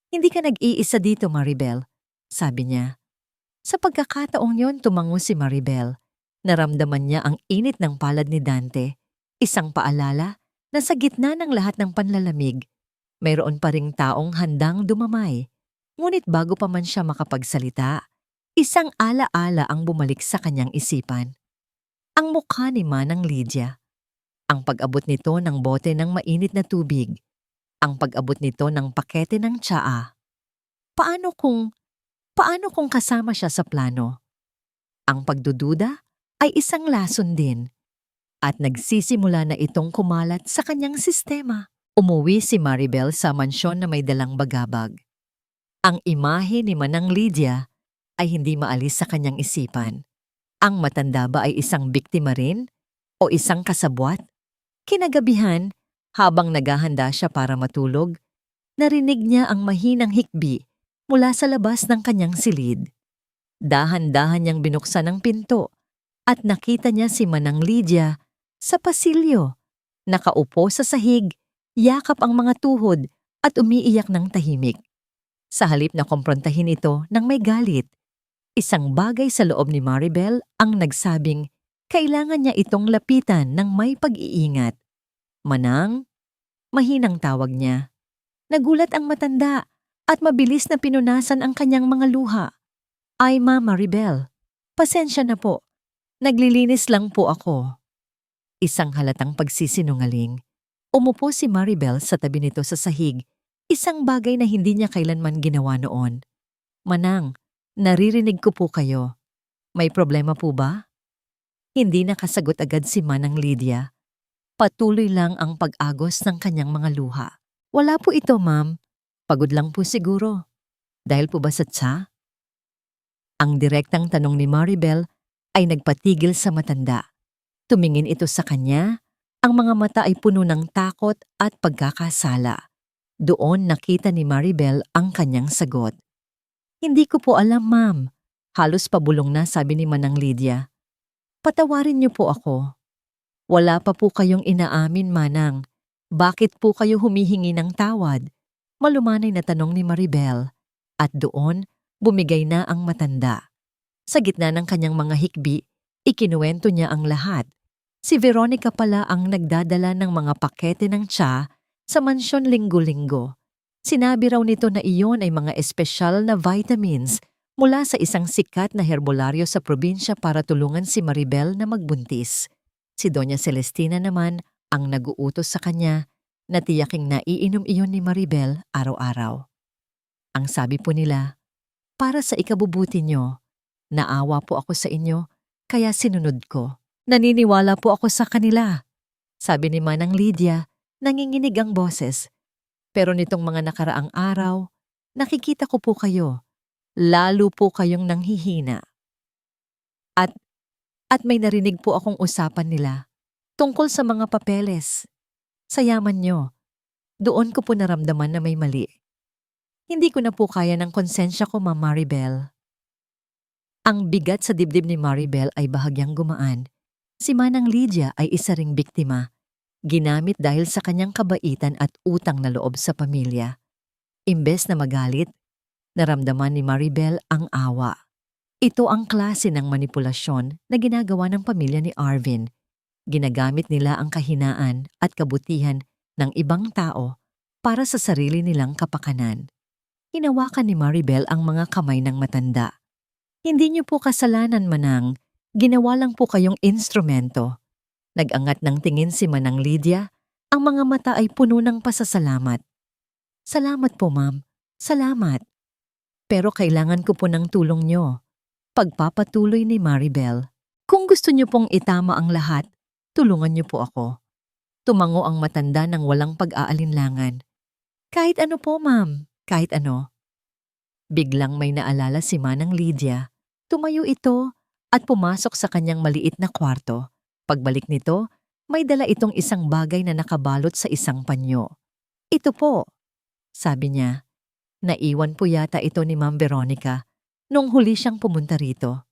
"Hindi ka nag-iisa dito, Maribel," sabi niya. Sa pagkakataong yon, tumango si Maribel. Naramdaman niya ang init ng palad ni Dante. Isang paalala na sa gitna ng lahat ng panlalamig, mayroon pa ring taong handang dumamay. Ngunit bago pa man siya makapagsalita, isang ala-ala ang bumalik sa kanyang isipan. Ang mukha ni Manang Lydia. Ang pag-abot nito ng bote ng mainit na tubig. Ang pag-abot nito ng pakete ng tsaa. Paano kung kasama siya sa plano? Ang pagdududa ay isang lason din. At nagsisimula na itong kumalat sa kanyang sistema. Umuwi si Maribel sa mansyon na may dalang bagabag. Ang imahe ni Manang Lydia ay hindi maalis sa kanyang isipan. Ang matanda ba ay isang biktima rin? O isang kasabwat? Kinagabihan, habang naghahanda siya para matulog, narinig niya ang mahinang hikbi mula sa labas ng kanyang silid. Dahan-dahan niyang binuksan ang pinto at nakita niya si Manang Lydia sa pasilyo. Nakaupo sa sahig, yakap ang mga tuhod at umiiyak ng tahimik. Sa halip na kumprontahin ito ng may galit, isang bagay sa loob ni Maribel ang nagsabing kailangan niya itong lapitan ng may pag-iingat. Manang, mahinang tawag niya. Nagulat ang matanda at mabilis na pinunasan ang kanyang mga luha. Ay, Ma Maribel, pasensya na po. Naglilinis lang po ako. Isang halatang pagsisinungaling. Umupo si Maribel sa tabi nito sa sahig, isang bagay na hindi niya kailanman ginawa noon. Manang, naririnig ko po kayo. May problema po ba? Hindi nakasagot agad si Manang Lydia. Patuloy lang ang pag-agos ng kanyang mga luha. Wala po ito, ma'am. Pagod lang po siguro. Dahil po ba sa tsa? Ang direktang tanong ni Maribel ay nagpatigil sa matanda. Tumingin ito sa kanya, ang mga mata ay puno ng takot at pagkakasala. Doon nakita ni Maribel ang kanyang sagot. Hindi ko po alam, ma'am. Halos pabulong na, sabi ni Manang Lydia. Patawarin niyo po ako. Wala pa po kayong inaamin, Manang. Bakit po kayo humihingi ng tawad? Malumanay na tanong ni Maribel. At doon, bumigay na ang matanda. Sa gitna ng kanyang mga hikbi, ikinuwento niya ang lahat. Si Veronica pala ang nagdadala ng mga pakete ng tsa sa mansyon linggo-linggo. Sinabi raw nito na iyon ay mga espesyal na vitamins mula sa isang sikat na herbolaryo sa probinsya para tulungan si Maribel na magbuntis. Si Doña Celestina naman ang naguutos sa kanya na tiyaking naiinom iyon ni Maribel araw-araw. Ang sabi po nila, para sa ikabubuti niyo, naawa po ako sa inyo, kaya sinunod ko. Naniniwala po ako sa kanila. Sabi ni Manang Lydia, nanginginig ang boses. Pero nitong mga nakaraang araw, nakikita ko po kayo. Lalo po kayong nanghihina. At may narinig po akong usapan nila tungkol sa mga papeles. Sa yaman nyo, doon ko po naramdaman na may mali. Hindi ko na po kaya ng konsensya ko, Ma'am Maribel. Ang bigat sa dibdib ni Maribel ay bahagyang gumaan. Si Manang Lydia ay isa ring biktima. Ginamit dahil sa kanyang kabaitan at utang na loob sa pamilya. Imbes na magalit, naramdaman ni Maribel ang awa. Ito ang klase ng manipulasyon na ginagawa ng pamilya ni Arvin. Ginagamit nila ang kahinaan at kabutihan ng ibang tao para sa sarili nilang kapakanan. Hinawakan ni Maribel ang mga kamay ng matanda. Hindi niyo po kasalanan, Manang. Ginawa lang po kayong instrumento. Nag-angat ng tingin si Manang Lydia. Ang mga mata ay puno ng pasasalamat. Salamat po, ma'am. Salamat. Pero kailangan ko po ng tulong niyo. Pagpapatuloy ni Maribel. Kung gusto niyo pong itama ang lahat, tulungan niyo po ako. Tumango ang matanda ng walang pag-aalinlangan. Kahit ano po, ma'am. Kahit ano. Biglang may naalala si Manang Lydia. Tumayo ito at pumasok sa kanyang maliit na kwarto. Pagbalik nito, may dala itong isang bagay na nakabalot sa isang panyo. Ito po, sabi niya. Naiwan po yata ito ni Ma'am Veronica nung huli siyang pumunta rito.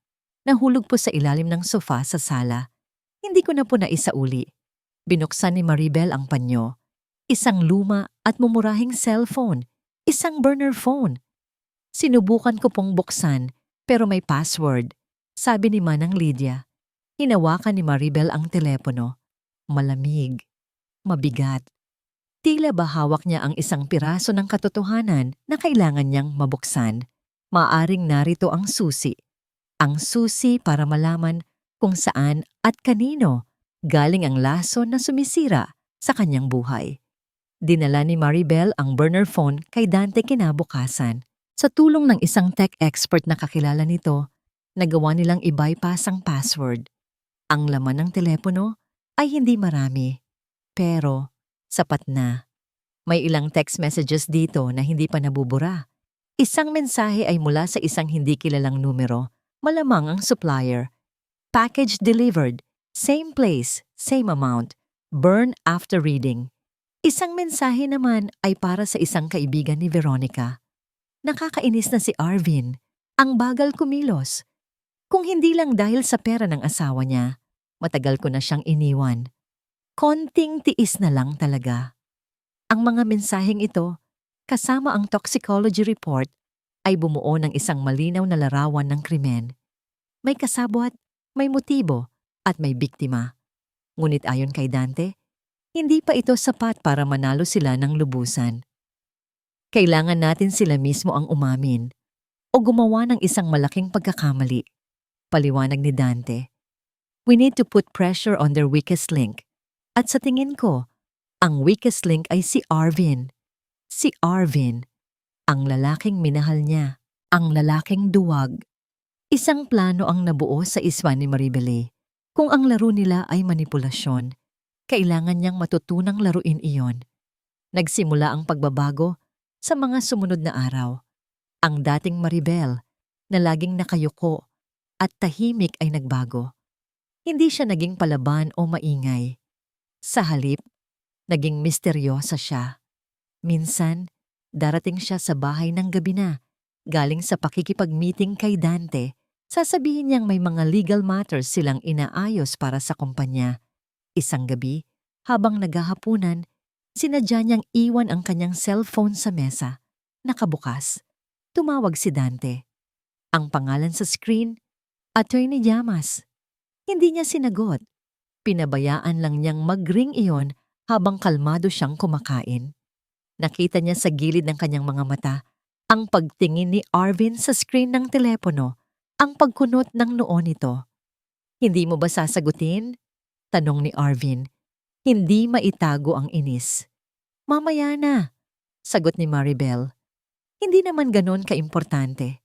Nahulog po sa ilalim ng sofa sa sala. Hindi ko na po naisauli. Binuksan ni Maribel ang panyo. Isang luma at mumurahing cellphone. Isang burner phone. Sinubukan ko pong buksan pero may password, sabi ni Manang Lydia. Hinawakan ni Maribel ang telepono. Malamig. Mabigat. Tila ba hawak niya ang isang piraso ng katotohanan na kailangan niyang mabuksan. Maaring narito ang susi. Ang susi para malaman kung saan at kanino galing ang lason na sumisira sa kanyang buhay. Dinala ni Maribel ang burner phone kay Dante kinabukasan. Sa tulong ng isang tech expert na kakilala nito, nagawa nilang i-bypass ang password. Ang laman ng telepono ay hindi marami, pero sapat na. May ilang text messages dito na hindi pa nabubura. Isang mensahe ay mula sa isang hindi kilalang numero, malamang ang supplier. Package delivered, same place, same amount, burn after reading. Isang mensahe naman ay para sa isang kaibigan ni Veronica. Nakakainis na si Arvin. Ang bagal kumilos. Kung hindi lang dahil sa pera ng asawa niya, matagal ko na siyang iniwan. Konting tiis na lang talaga. Ang mga mensaheng ito, kasama ang toxicology report, ay bumuo ng isang malinaw na larawan ng krimen. May kasabwat, may motibo, at may biktima. Ngunit ayon kay Dante, hindi pa ito sapat para manalo sila ng lubusan. Kailangan natin sila mismo ang umamin o gumawa ng isang malaking pagkakamali. Paliwanag ni Dante. We need to put pressure on their weakest link. At sa tingin ko, ang weakest link ay si Arvin. Si Arvin, ang lalaking minahal niya, ang lalaking duwag. Isang plano ang nabuo sa iswa ni Maribel. Kung ang laro nila ay manipulasyon, kailangan niyang matutunang laruin iyon. Nagsimula ang pagbabago sa mga sumunod na araw. Ang dating Maribel, na laging nakayuko at tahimik ay nagbago. Hindi siya naging palaban o maingay. Sa halip, naging misteryosa siya. Minsan, darating siya sa bahay ng gabi na, galing sa pakikipag-meeting kay Dante. Sasabihin niyang may mga legal matters silang inaayos para sa kumpanya. Isang gabi, habang naghahapunan, sinadya niyang iwan ang kanyang cellphone sa mesa. Nakabukas. Tumawag si Dante. Ang pangalan sa screen, Attorney Llamas. Hindi niya sinagot. Pinabayaan lang niyang mag-ring iyon habang kalmado siyang kumakain. Nakita niya sa gilid ng kanyang mga mata ang pagtingin ni Arvin sa screen ng telepono, ang pagkunot ng noo nito. Hindi mo ba sasagutin? Tanong ni Arvin. Hindi maitago ang inis. Mamaya na, sagot ni Maribel. Hindi naman ganon kaimportante.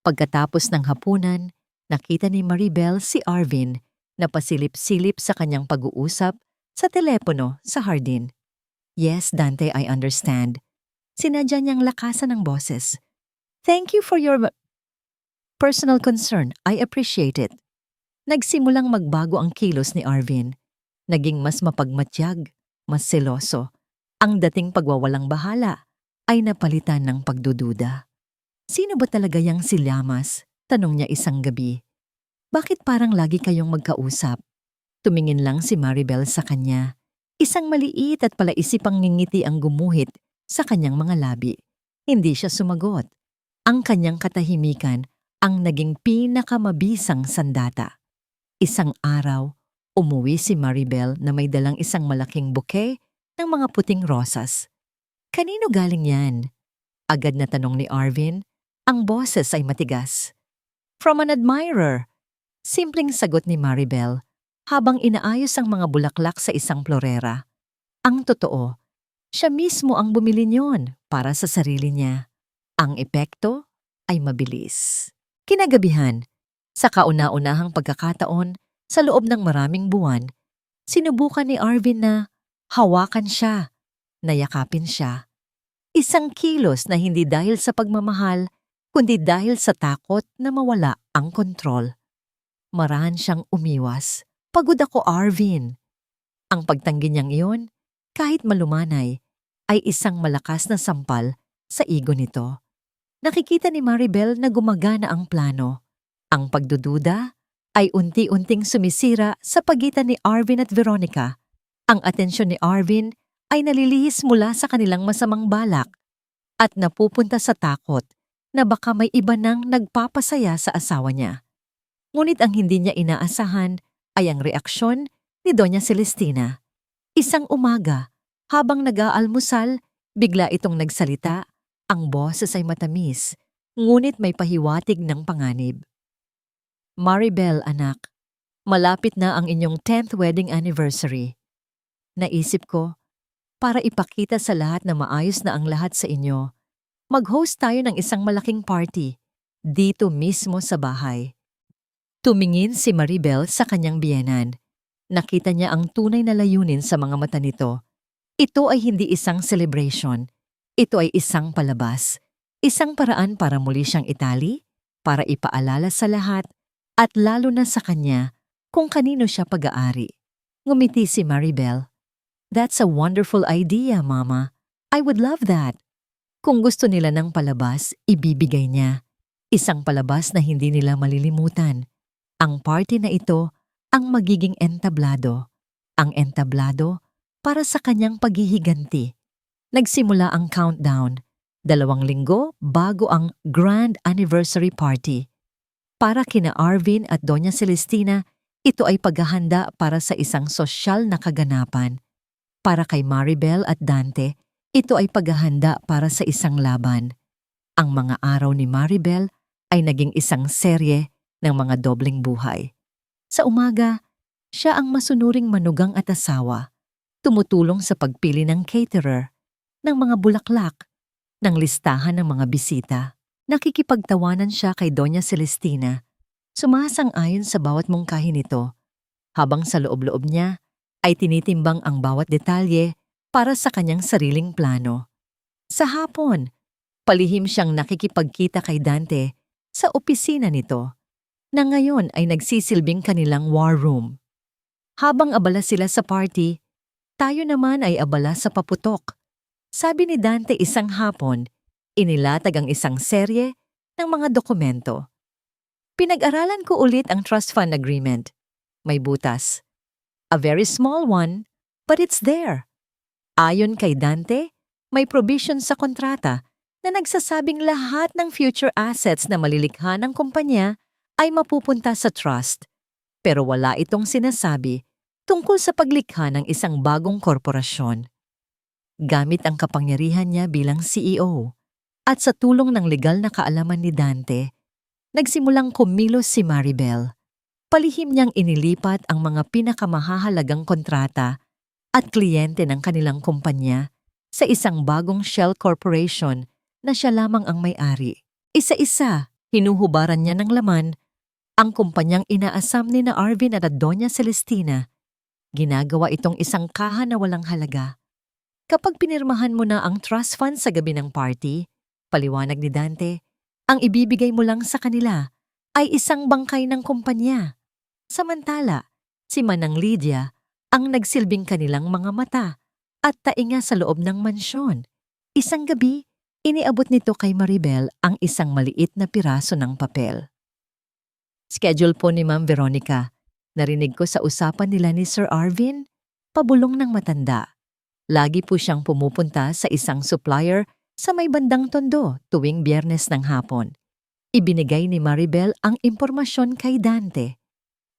Pagkatapos ng hapunan, nakita ni Maribel si Arvin na pasilip-silip sa kanyang pag-uusap sa telepono sa hardin. Yes, Dante, I understand. Sinadya niyang lakasan ng boses. Thank you for your personal concern. I appreciate it. Nagsimulang magbago ang kilos ni Arvin. Naging mas mapagmatyag, mas seloso. Ang dating pagwawalang bahala ay napalitan ng pagdududa. Sino ba talaga yang si Llamas? Tanong niya isang gabi. Bakit parang lagi kayong magkausap? Tumingin lang si Maribel sa kanya. Isang maliit at palaisipang ngingiti ang gumuhit sa kanyang mga labi. Hindi siya sumagot. Ang kanyang katahimikan ang naging pinakamabisang sandata. Isang araw, umuwi si Maribel na may dalang isang malaking bouquet ng mga puting rosas. Kanino galing yan? Agad na tanong ni Arvin. Ang boses ay matigas. From an admirer. Simpleng sagot ni Maribel habang inaayos ang mga bulaklak sa isang florera. Ang totoo, siya mismo ang bumili niyon para sa sarili niya. Ang epekto ay mabilis. Kinagabihan, sa kauna-unahang pagkakataon sa loob ng maraming buwan, sinubukan ni Arvin na hawakan siya, nayakapin siya. Isang kilos na hindi dahil sa pagmamahal, kundi dahil sa takot na mawala ang kontrol. Marahan siyang umiwas. Pagod ako, Arvin. Ang pagtanggi niyang iyon, kahit malumanay, ay isang malakas na sampal sa ego nito. Nakikita ni Maribel na gumagana ang plano. Ang pagdududa ay unti-unting sumisira sa pagitan ni Arvin at Veronica. Ang atensyon ni Arvin ay nalilihis mula sa kanilang masamang balak at napupunta sa takot na baka may iba nang nagpapasaya sa asawa niya. Ngunit ang hindi niya inaasahan ay ang reaksyon ni Doña Celestina. Isang umaga, habang nag-aalmusal, bigla itong nagsalita. Ang boses ay matamis, ngunit may pahiwatig ng panganib. Maribel, anak, malapit na ang inyong 10th wedding anniversary. Naisip ko, para ipakita sa lahat na maayos na ang lahat sa inyo, mag-host tayo ng isang malaking party, dito mismo sa bahay. Tumingin si Maribel sa kanyang biyenan. Nakita niya ang tunay na layunin sa mga mata nito. Ito ay hindi isang celebration. Ito ay isang palabas. Isang paraan para muli siyang itali, para ipaalala sa lahat, at lalo na sa kanya kung kanino siya pag-aari. Ngumiti si Maribel. That's a wonderful idea, Mama. I would love that. Kung gusto nila ng palabas, ibibigay niya. Isang palabas na hindi nila malilimutan. Ang party na ito ang magiging entablado. Ang entablado para sa kanyang paghihiganti. Nagsimula ang countdown. 2 linggo bago ang grand anniversary party. Para kina Arvin at Doña Celestina, ito ay paghahanda para sa isang sosyal na kaganapan. Para kay Maribel at Dante, ito ay paghahanda para sa isang laban. Ang mga araw ni Maribel ay naging isang serye ng mga dobleng buhay. Sa umaga, siya ang masunuring manugang at asawa, tumutulong sa pagpili ng caterer, ng mga bulaklak, ng listahan ng mga bisita. Nakikipagtawanan siya kay Doña Celestina, sumasang-ayon sa bawat mungkahi nito, habang sa loob-loob niya ay tinitimbang ang bawat detalye para sa kanyang sariling plano. Sa hapon, palihim siyang nakikipagkita kay Dante sa opisina nito, na ngayon ay nagsisilbing kanilang war room. Habang abala sila sa party, tayo naman ay abala sa paputok. Sabi ni Dante isang hapon, inilatag ang isang serye ng mga dokumento. Pinag-aralan ko ulit ang trust fund agreement. May butas. A very small one, but it's there. Ayon kay Dante, may provision sa kontrata na nagsasabing lahat ng future assets na malilikha ng kumpanya ay mapupunta sa trust. Pero wala itong sinasabi tungkol sa paglikha ng isang bagong korporasyon. Gamit ang kapangyarihan niya bilang CEO at sa tulong ng legal na kaalaman ni Dante, nagsimulang kumilos si Maribel. Palihim niyang inilipat ang mga pinakamahahalagang kontrata at kliyente ng kanilang kumpanya sa isang bagong shell corporation na siya lamang ang may-ari. Isa-isa, hinuhubaran niya ng laman ang kumpanyang inaasam ni na Arvin at Doña Celestina. Ginagawa itong isang kaha na walang halaga. Kapag pinirmahan mo na ang trust fund sa gabi ng party, paliwanag ni Dante, ang ibibigay mo lang sa kanila ay isang bangkay ng kumpanya. Samantala, si Manang Lydia ang nagsilbing kanilang mga mata at tainga sa loob ng mansyon. Isang gabi, iniabot nito kay Maribel ang isang maliit na piraso ng papel. Schedule po ni Ma'am Veronica. Narinig ko sa usapan nila ni Sir Arvin, pabulong ng matanda. Lagi po siyang pumupunta sa isang supplier sa may bandang Tondo tuwing Biyernes ng hapon. Ibinigay ni Maribel ang impormasyon kay Dante.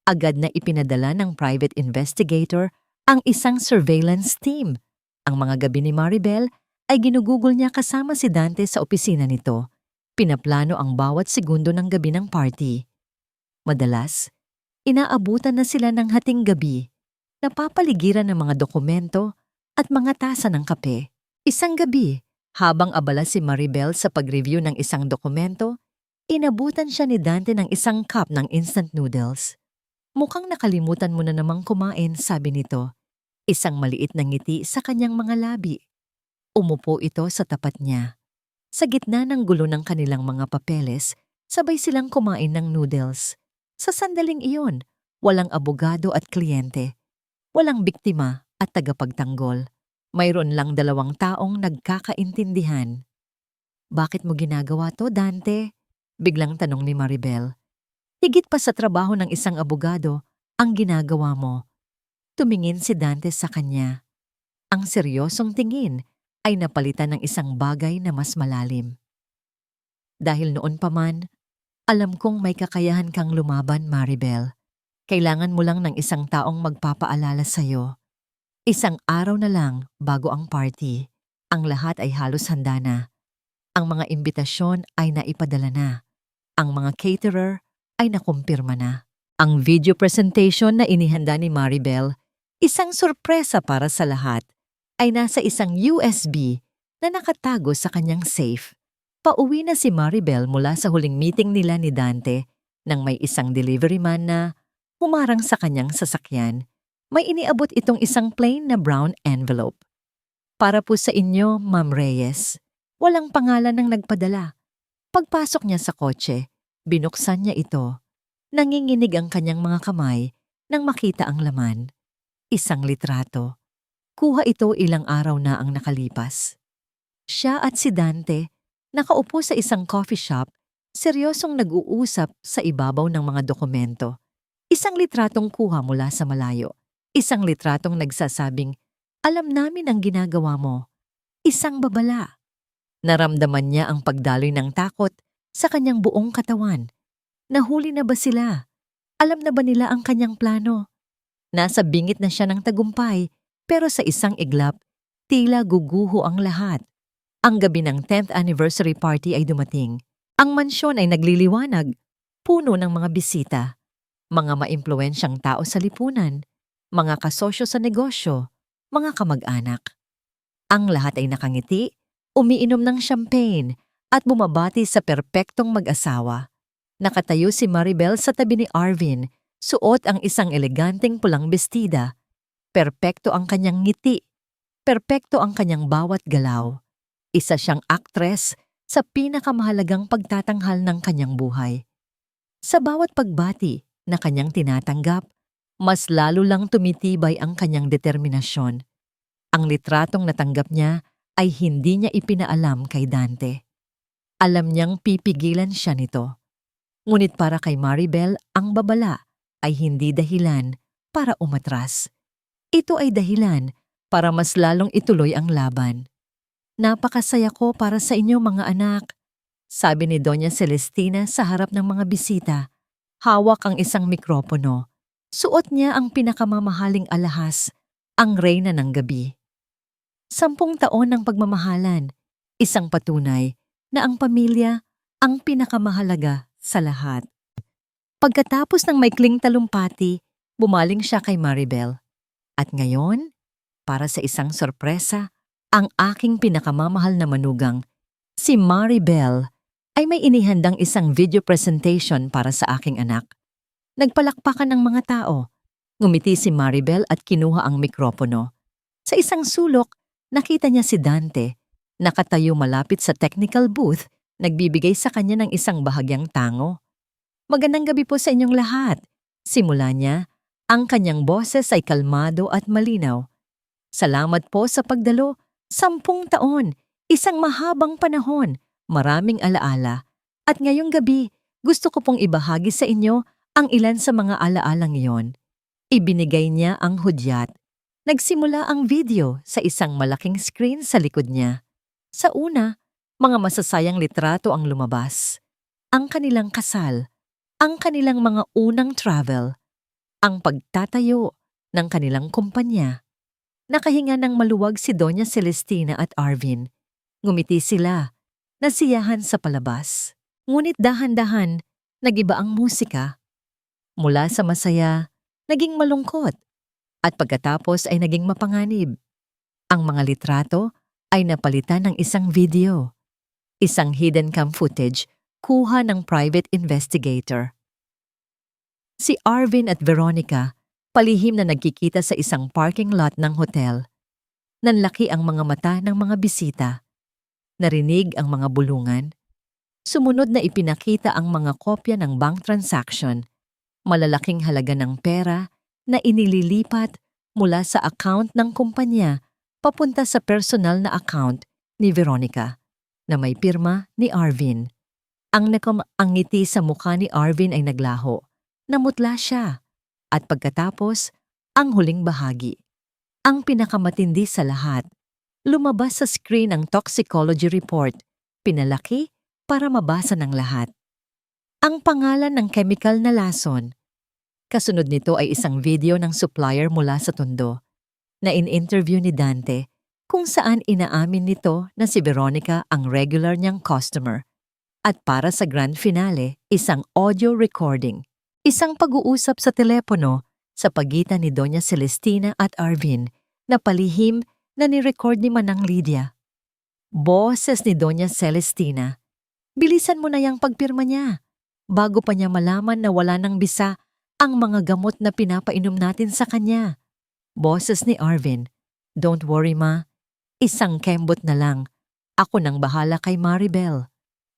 Agad na ipinadala ng private investigator ang isang surveillance team. Ang mga gabi ni Maribel ay ginugugol niya kasama si Dante sa opisina nito. Pinaplano ang bawat segundo ng gabi ng party. Madalas, inaabutan na sila ng hating gabi, napapaligiran ng mga dokumento at mga tasa ng kape. Isang gabi, habang abala si Maribel sa pag-review ng isang dokumento, inabutan siya ni Dante ng isang cup ng instant noodles. Mukhang nakalimutan mo na namang kumain, sabi nito. Isang maliit na ngiti sa kanyang mga labi. Umupo ito sa tapat niya. Sa gitna ng gulo ng kanilang mga papeles, sabay silang kumain ng noodles. Sa sandaling iyon, walang abogado at kliyente. Walang biktima at tagapagtanggol. Mayroon lang 2 taong nagkakaintindihan. Bakit mo ginagawa to, Dante? Biglang tanong ni Maribel. Higit pa sa trabaho ng isang abogado, ang ginagawa mo. Tumingin si Dante sa kanya. Ang seryosong tingin ay napalitan ng isang bagay na mas malalim. Dahil noon pa man, alam kong may kakayahan kang lumaban, Maribel. Kailangan mo lang ng isang taong magpapaalala sa'yo. Isang araw na lang bago ang party, ang lahat ay halos handa na. Ang mga imbitasyon ay naipadala na. Ang mga caterer ay nakumpirma na. Ang video presentation na inihanda ni Maribel, isang sorpresa para sa lahat, ay nasa isang USB na nakatago sa kanyang safe. Pauwi na si Maribel mula sa huling meeting nila ni Dante nang may isang delivery man na humarang sa kanyang sasakyan. May iniabot itong isang plain na brown envelope. Para po sa inyo, Ma'am Reyes. Walang pangalan ng nagpadala. Pagpasok niya sa kotse, binuksan niya ito. Nanginginig ang kanyang mga kamay nang makita ang laman. Isang litrato. Kuha ito ilang araw na ang nakalipas. Siya at si Dante nakaupo sa isang coffee shop seryosong nag-uusap sa ibabaw ng mga dokumento. Isang litratong kuha mula sa malayo. Isang litratong nagsasabing, "Alam namin ang ginagawa mo." Isang babala. Naramdaman niya ang pagdaloy ng takot sa kanyang buong katawan. Nahuli na ba sila? Alam na ba nila ang kanyang plano? Nasa bingit na siya ng tagumpay, pero sa isang iglap, tila guguho ang lahat. Ang gabi ng 10th anniversary party ay dumating. Ang mansyon ay nagliliwanag, puno ng mga bisita, mga maimpluwensyang tao sa lipunan, mga kasosyo sa negosyo, mga kamag-anak. Ang lahat ay nakangiti, umiinom ng champagne, at bumabati sa perpektong mag-asawa. Nakatayo si Maribel sa tabi ni Arvin, suot ang isang eleganteng pulang bestida. Perpekto ang kanyang ngiti, perpekto ang kanyang bawat galaw. Isa siyang aktres sa pinakamahalagang pagtatanghal ng kanyang buhay. Sa bawat pagbati na kanyang tinatanggap, mas lalo lang tumitibay ang kanyang determinasyon. Ang litratong natanggap niya ay hindi niya ipinaalam kay Dante. Alam niyang pipigilan siya nito. Ngunit para kay Maribel, ang babala ay hindi dahilan para umatras. Ito ay dahilan para mas lalong ituloy ang laban. "Napakasaya ko para sa inyo mga anak," sabi ni Doña Celestina sa harap ng mga bisita. Hawak ang isang mikropono. Suot niya ang pinakamamahaling alahas, ang reyna ng gabi. 10 taon ng pagmamahalan, isang patunay na ang pamilya ang pinakamahalaga sa lahat. Pagkatapos ng maikling talumpati, bumaling siya kay Maribel. At ngayon, para sa isang sorpresa, ang aking pinakamamahal na manugang, si Maribel, ay may inihandang isang video presentation para sa aking anak. Nagpalakpakan ng mga tao. Ngumiti si Maribel at kinuha ang mikropono. Sa isang sulok, nakita niya si Dante, nakatayo malapit sa technical booth, nagbibigay sa kanya ng isang bahagyang tango. "Magandang gabi po sa inyong lahat." Simula niya, ang kanyang boses ay kalmado at malinaw. "Salamat po sa pagdalo. 10 taon, isang mahabang panahon, maraming alaala. At ngayong gabi, gusto ko pong ibahagi sa inyo ang ilan sa mga alaalang iyon." Ibinigay niya ang hudyat. Nagsimula ang video sa isang malaking screen sa likod niya. Sa una, mga masasayang litrato ang lumabas. Ang kanilang kasal, ang kanilang mga unang travel, ang pagtatayo ng kanilang kumpanya. Nakahinga ng maluwag si Doña Celestina at Arvin. Ngumiti sila, nasiyahan sa palabas. Ngunit dahan-dahan, nagiba ang musika. Mula sa masaya, naging malungkot. At pagkatapos ay naging mapanganib. Ang mga litrato ay napalitan ng isang video. Isang hidden cam footage, kuha ng private investigator. Si Arvin at Veronica, palihim na nagkikita sa isang parking lot ng hotel. Nanlaki ang mga mata ng mga bisita. Narinig ang mga bulungan. Sumunod na ipinakita ang mga kopya ng bank transaction, malalaking halaga ng pera na inililipat mula sa account ng kumpanya papunta sa personal na account ni Veronica na may pirma ni Arvin. Ang ngiti sa mukha ni Arvin ay naglaho. Namutla siya. At pagkatapos, ang huling bahagi. Ang pinakamatindi sa lahat. Lumabas sa screen ang toxicology report. Pinalaki para mabasa ng lahat. Ang pangalan ng chemical na lason. Kasunod nito ay isang video ng supplier mula sa Tondo na in-interview ni Dante kung saan inaamin nito na si Veronica ang regular niyang customer. At para sa grand finale, isang audio recording, isang pag-uusap sa telepono sa pagitan ni Doña Celestina at Arvin na palihim na ni-record ni Manang Lydia. Boses ni Doña Celestina, "Bilisan mo na yang pagpirma niya, bago pa niya malaman na wala nang bisa ang mga gamot na pinapainom natin sa kanya." Boses ni Arvin, "Don't worry ma, isang kembot na lang. Ako nang bahala kay Maribel."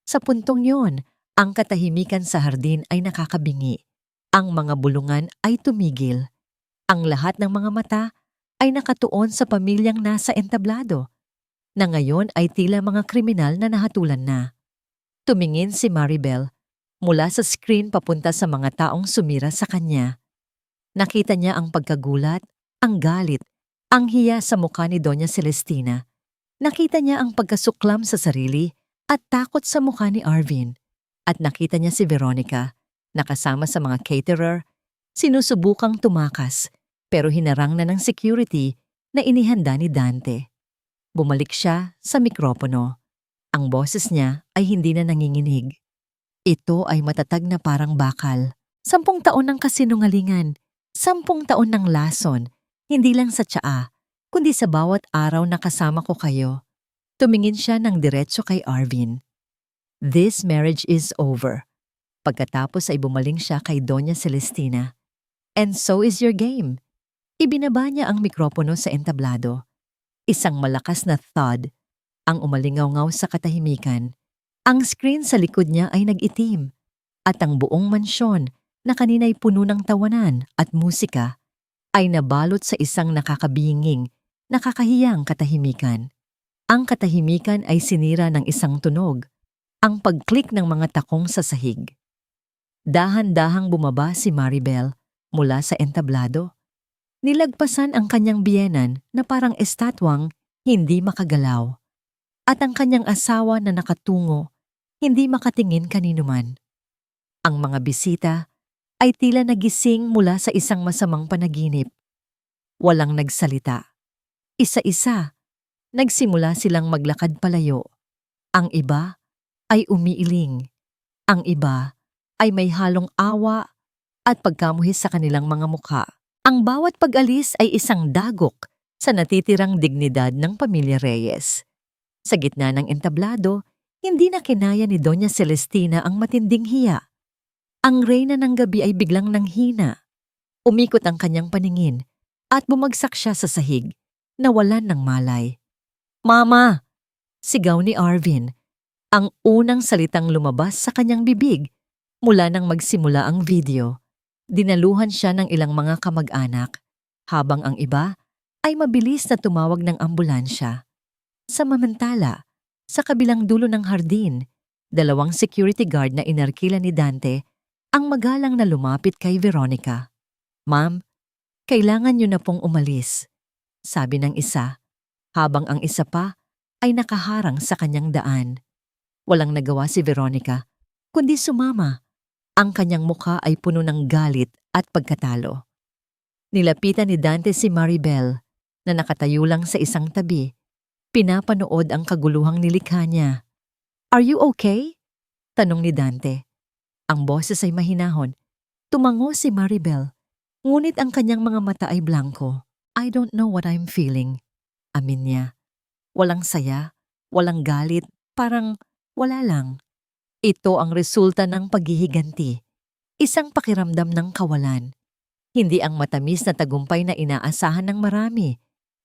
Sa puntong yun, ang katahimikan sa hardin ay nakakabingi. Ang mga bulungan ay tumigil. Ang lahat ng mga mata ay nakatuon sa pamilyang nasa entablado, na ngayon ay tila mga kriminal na nahatulan na. Tumingin si Maribel mula sa screen papunta sa mga taong sumira sa kanya. Nakita niya ang pagkagulat, ang galit, ang hiya sa mukha ni Doña Celestina. Nakita niya ang pagkasuklam sa sarili at takot sa mukha ni Arvin. At nakita niya si Veronica, nakasama sa mga caterer, sinusubukang tumakas pero hinarang na ng security na inihanda ni Dante. Bumalik siya sa mikropono. Ang boses niya ay hindi na nanginginig. Ito ay matatag na parang bakal. 10 taon ng kasinungalingan, 10 taon ng lason, hindi lang sa tsaa, kundi sa bawat araw na kasama ko kayo. Tumingin siya ng diretso kay Arvin. This marriage is over. Pagkatapos ay bumaling siya kay Doña Celestina. And so is your game. Ibinaba niya ang mikropono sa entablado. Isang malakas na thud ang umalingaw-ngaw sa katahimikan. Ang screen sa likod niya ay nag-itim at ang buong mansyon na kanina'y puno ng tawanan at musika ay nabalot sa isang nakakabinging, nakakahiyang katahimikan. Ang katahimikan ay sinira ng isang tunog, ang pag-click ng mga takong sa sahig. Dahan-dahang bumaba si Maribel mula sa entablado. Nilagpasan ang kanyang biyenan na parang estatwang hindi makagalaw. At ang kanyang asawa na nakatungo, hindi makatingin kaninuman. Ang mga bisita ay tila nagising mula sa isang masamang panaginip. Walang nagsalita. Isa-isa, nagsimula silang maglakad palayo. Ang iba ay umiiling. Ang iba ay may halong awa at pagkamuhis sa kanilang mga mukha. Ang bawat pag-alis ay isang dagok sa natitirang dignidad ng pamilya Reyes. Sa gitna ng entablado, hindi na kinaya ni Doña Celestina ang matinding hiya. Ang reyna ng gabi ay biglang nanghina. Umikot ang kanyang paningin at bumagsak siya sa sahig, nawalan ng malay. "Mama!" sigaw ni Arvin, ang unang salitang lumabas sa kanyang bibig mula nang magsimula ang video. Dinaluhan siya ng ilang mga kamag-anak, habang ang iba ay mabilis na tumawag ng ambulansya. Samantala, sa kabilang dulo ng hardin, 2 security guard na inarkila ni Dante ang magalang na lumapit kay Veronica. "Ma'am, kailangan niyo na pong umalis," sabi ng isa, habang ang isa pa ay nakaharang sa kanyang daan. Walang nagawa si Veronica, kundi sumama. Ang kanyang mukha ay puno ng galit at pagkatalo. Nilapitan ni Dante si Maribel, na nakatayo lang sa isang tabi. Pinapanood ang kaguluhang nilikha niya. "Are you okay?" tanong ni Dante. Ang boses ay mahinahon. Tumango si Maribel, ngunit ang kanyang mga mata ay blanko. "I don't know what I'm feeling," amin niya. Walang saya, walang galit, parang wala lang. Ito ang resulta ng paghihiganti. Isang pakiramdam ng kawalan. Hindi ang matamis na tagumpay na inaasahan ng marami,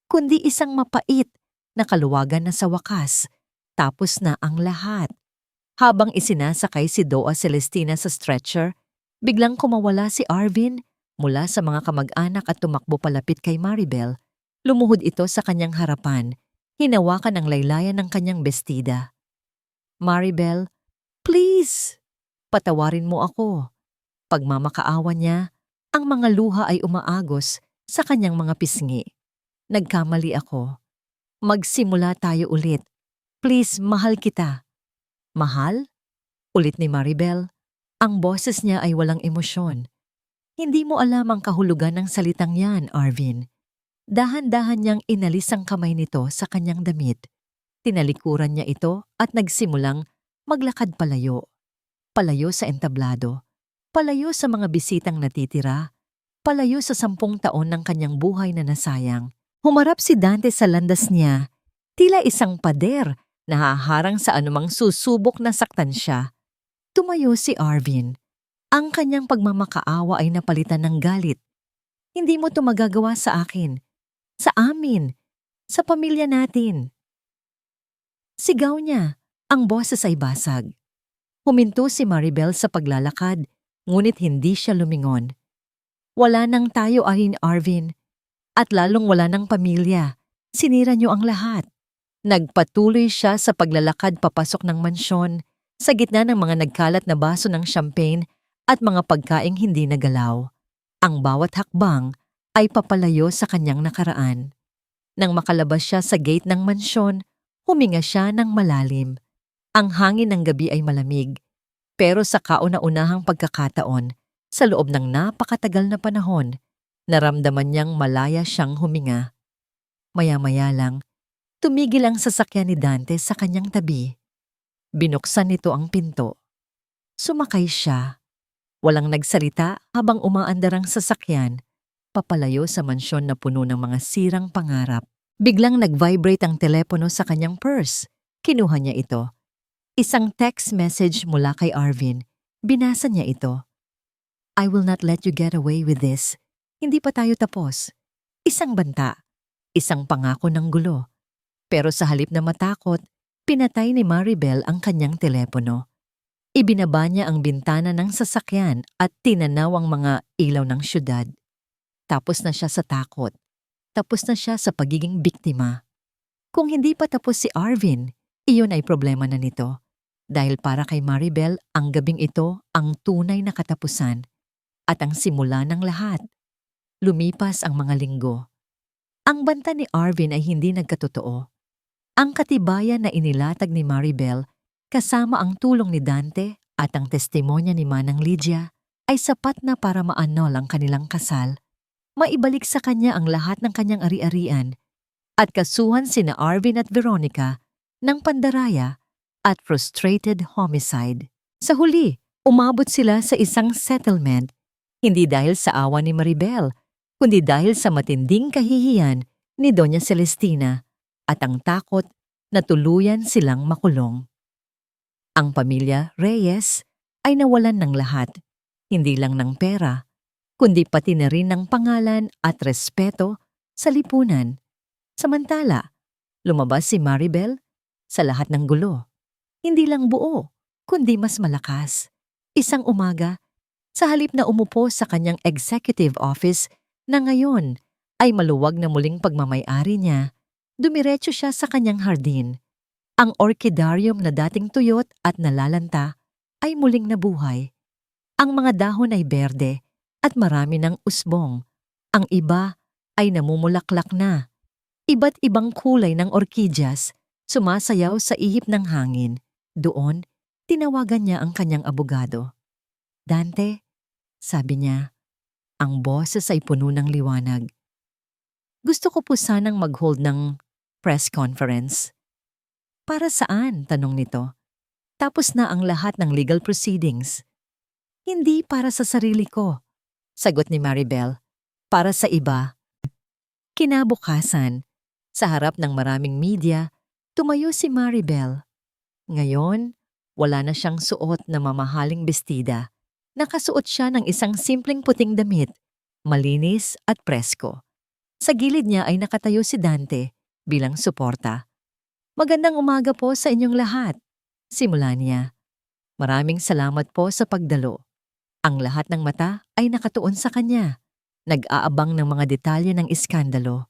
kundi isang mapait na kaluwagan na sa wakas. Tapos na ang lahat. Habang isinasakay si Doa Celestina sa stretcher, biglang kumawala si Arvin mula sa mga kamag-anak at tumakbo palapit kay Maribel. Lumuhod ito sa kanyang harapan, hinawakan ang laylayan ng kanyang bestida. "Maribel, please, patawarin mo ako." Pagmamakaawa niya, ang mga luha ay umaagos sa kanyang mga pisngi. "Nagkamali ako. Magsimula tayo ulit. Please, mahal kita." "Mahal?" ulit ni Maribel. Ang boses niya ay walang emosyon. "Hindi mo alam ang kahulugan ng salitang yan, Arvin." Dahan-dahan niyang inalis ang kamay nito sa kanyang damit. Tinalikuran niya ito at nagsimulang maglakad palayo. Palayo sa entablado. Palayo sa mga bisitang natitira. Palayo sa 10 taon ng kanyang buhay na nasayang. Humarap si Dante sa landas niya, tila isang pader na haharang sa anumang susubok na saktan siya. Tumayo si Arvin. Ang kanyang pagmamakaawa ay napalitan ng galit. "Hindi mo ito magagawa sa akin, sa amin, sa pamilya natin." Sigaw niya, ang boses ay basag. Huminto si Maribel sa paglalakad, ngunit hindi siya lumingon. "Wala nang tayo, Arvin. At lalong wala ng pamilya. Sinira niyo ang lahat." Nagpatuloy siya sa paglalakad papasok ng mansyon, Sa gitna ng mga nagkalat na baso ng champagne at mga pagkaing hindi nagalaw, ang bawat hakbang ay papalayo sa kanyang nakaraan. Nang makalabas siya sa gate ng mansyon, huminga siya ng malalim. Ang hangin ng gabi ay malamig, pero sa kauna-unahang pagkakataon, sa loob ng napakatagal na panahon, naramdaman niyang malaya siyang huminga. Maya-maya lang, tumigil ang sasakyan ni Dante sa kanyang tabi. Binuksan nito ang pinto. Sumakay siya. Walang nagsalita habang umaandar ang sasakyan, papalayo sa mansyon na puno ng mga sirang pangarap. Biglang nag-vibrate ang telepono sa kanyang purse. Kinuha niya ito. Isang text message mula kay Arvin. Binasa niya ito. I will not let you get away with this. Hindi pa tayo tapos. Isang banta. Isang pangako ng gulo. Pero sa halip na matakot, pinatay ni Maribel ang kanyang telepono. Ibinaba niya ang bintana ng sasakyan at tinanaw ang mga ilaw ng syudad. Tapos na siya sa takot. Tapos na siya sa pagiging biktima. Kung hindi pa tapos si Arvin, iyon ay problema na nito. Dahil para kay Maribel, ang gabing ito ang tunay na katapusan at ang simula ng lahat. Lumipas ang mga linggo. Ang banta ni Arvin ay hindi nagkatotoo. Ang katibayan na inilatag ni Maribel kasama ang tulong ni Dante at ang testimonya ni Manang Lydia ay sapat na para maannul ang kanilang kasal, maibalik sa kanya ang lahat ng kanyang ari-arian at kasuhan sina Arvin at Veronica ng pandaraya at frustrated homicide. Sa huli, umabot sila sa isang settlement, hindi dahil sa awa ni Maribel, kundi dahil sa matinding kahihiyan ni Doña Celestina at ang takot na tuluyan silang makulong. Ang pamilya Reyes ay nawalan ng lahat, hindi lang ng pera, kundi pati na rin ng pangalan at respeto sa lipunan. Samantala, lumabas si Maribel sa lahat ng gulo. Hindi lang buo, kundi mas malakas. Isang umaga, sa halip na umupo sa kanyang executive office na ngayon ay maluwag na muling pagmamay-ari niya, dumiretso siya sa kanyang hardin. Ang orchidarium na dating tuyot at nalalanta ay muling nabuhay. Ang mga dahon ay berde at marami ng usbong. Ang iba ay namumulaklak na. Iba't ibang kulay ng orkidyas sumasayaw sa ihip ng hangin. Doon, tinawagan niya ang kanyang abogado. Dante, sabi niya, ang boses ay puno ng liwanag. Gusto ko po sanang mag-hold ng press conference. Para saan? Tanong nito. Tapos na ang lahat ng legal proceedings. Hindi para sa sarili ko, sagot ni Maribel. Para sa iba. Kinabukasan, sa harap ng maraming media, tumayo si Maribel. Ngayon, wala na siyang suot na mamahaling bestida. Nakasuot siya ng isang simpleng puting damit, malinis at presko. Sa gilid niya ay nakatayo si Dante bilang suporta. Magandang umaga po sa inyong lahat. Simula niya. Maraming salamat po sa pagdalo. Ang lahat ng mata ay nakatuon sa kanya. Nag-aabang ng mga detalye ng iskandalo.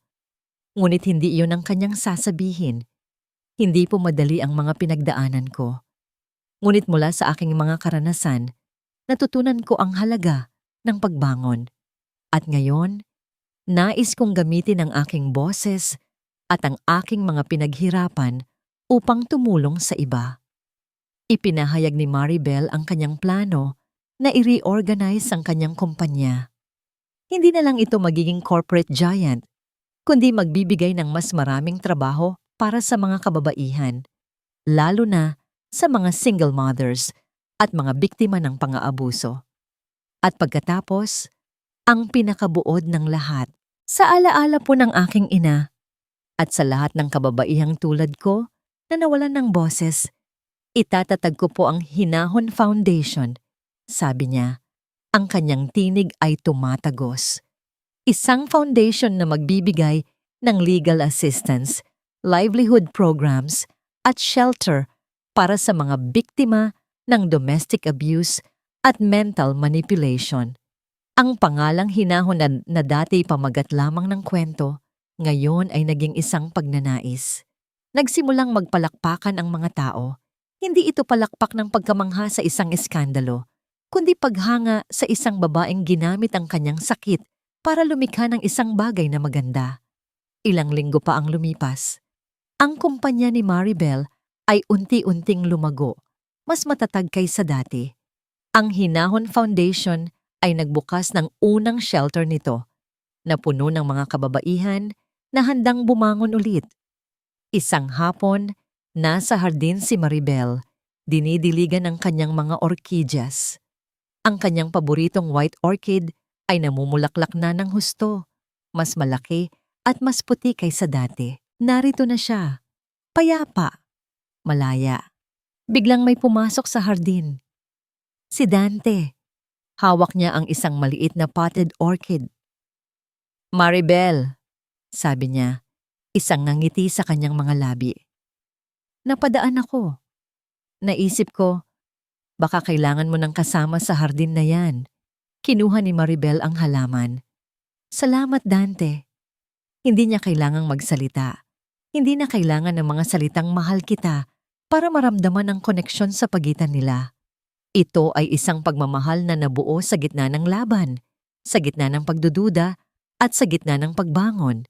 Ngunit hindi iyon ang kanyang sasabihin. Hindi po madali ang mga pinagdaanan ko. Ngunit mula sa aking mga karanasan, natutunan ko ang halaga ng pagbangon. At ngayon, nais kong gamitin ang aking boses at ang aking mga pinaghirapan upang tumulong sa iba. Ipinahayag ni Maribel ang kanyang plano na i-reorganize ang kanyang kumpanya. Hindi na lang ito magiging corporate giant, kundi magbibigay ng mas maraming trabaho para sa mga kababaihan, lalo na sa mga single mothers at mga biktima ng pang-aabuso. At pagkatapos, ang pinakabuod ng lahat, sa alaala po ng aking ina, at sa lahat ng kababaihang tulad ko na nawalan ng boses, itatatag ko po ang Hinahon Foundation. Sabi niya, ang kanyang tinig ay tumatagos. Isang foundation na magbibigay ng legal assistance, livelihood programs, at shelter para sa mga biktima ng domestic abuse at mental manipulation. Ang pangalang Hinahon na dati pamagat lamang ng kwento, ngayon ay naging isang pagnanais. Nagsimulang magpalakpakan ang mga tao, Hindi ito palakpak ng pagkamangha sa isang eskandalo, kundi paghanga sa isang babaeng ginamit ang kanyang sakit para lumikha ng isang bagay na maganda. Ilang linggo pa ang lumipas. Ang kumpanya ni Maribel ay unti-unting lumago, mas matatag kaysa dati. Ang Hinahon Foundation ay nagbukas ng unang shelter nito, na puno ng mga kababaihan na handang bumangon ulit. Isang hapon, nasa hardin si Maribel, dinidiligan ang kanyang mga orkidyas. Ang kanyang paboritong white orchid ay namumulaklak na ng husto, mas malaki at mas puti kaysa dati. Narito na siya, payapa, malaya. Biglang may pumasok sa hardin. Si Dante. Hawak niya ang isang maliit na potted orchid. "Maribel," sabi niya, isang ngangiti sa kanyang mga labi. Napadaan ako. Naisip ko, baka kailangan mo ng kasama sa hardin na yan. Kinuha ni Maribel ang halaman. "Salamat, Dante." Hindi niya kailangang magsalita. Hindi na kailangan ng mga salitang mahal kita para maramdaman ang koneksyon sa pagitan nila. Ito ay isang pagmamahal na nabuo sa gitna ng laban, sa gitna ng pagdududa, at sa gitna ng pagbangon.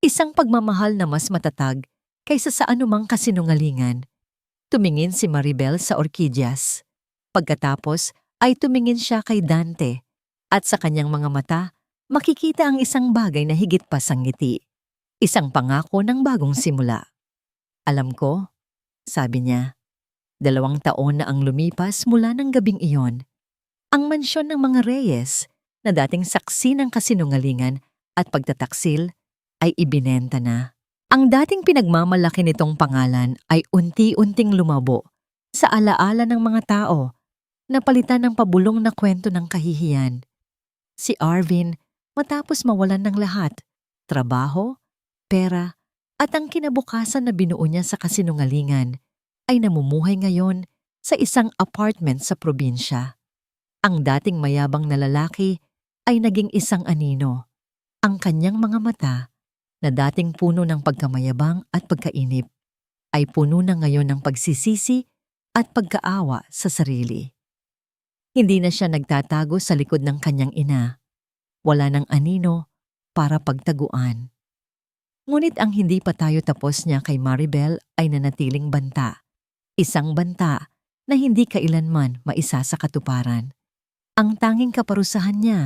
Isang pagmamahal na mas matatag kaysa sa anumang kasinungalingan. Tumingin si Maribel sa orkidyas. Pagkatapos ay tumingin siya kay Dante, at sa kanyang mga mata, makikita ang isang bagay na higit pa sa ngiti. Isang pangako ng bagong simula. "Alam ko," sabi niya, 2 taon na ang lumipas mula ng gabing iyon. Ang mansyon ng mga Reyes, na dating saksi ng kasinungalingan at pagtataksil, ay ibinenta na. Ang dating pinagmamalaki nitong pangalan ay unti-unting lumabo sa alaala ng mga tao, napalitan ng pabulong na kwento ng kahihiyan. Si Arvin, matapos mawalan ng lahat, trabaho, pera, at ang kinabukasan na binuo niya sa kasinungalingan, ay namumuhay ngayon sa isang apartment sa probinsya. Ang dating mayabang na lalaki ay naging isang anino. Ang kanyang mga mata, na dating puno ng pagkamayabang at pagkainip, ay puno na ngayon ng pagsisisi at pagkaawa sa sarili. Hindi na siya nagtatago sa likod ng kanyang ina. Wala ng anino para pagtaguan. Ngunit ang hindi pa tayo tapos niya kay Maribel ay nanatiling banta. Isang banta na hindi kailanman maisa sa katuparan. Ang tanging kaparusahan niya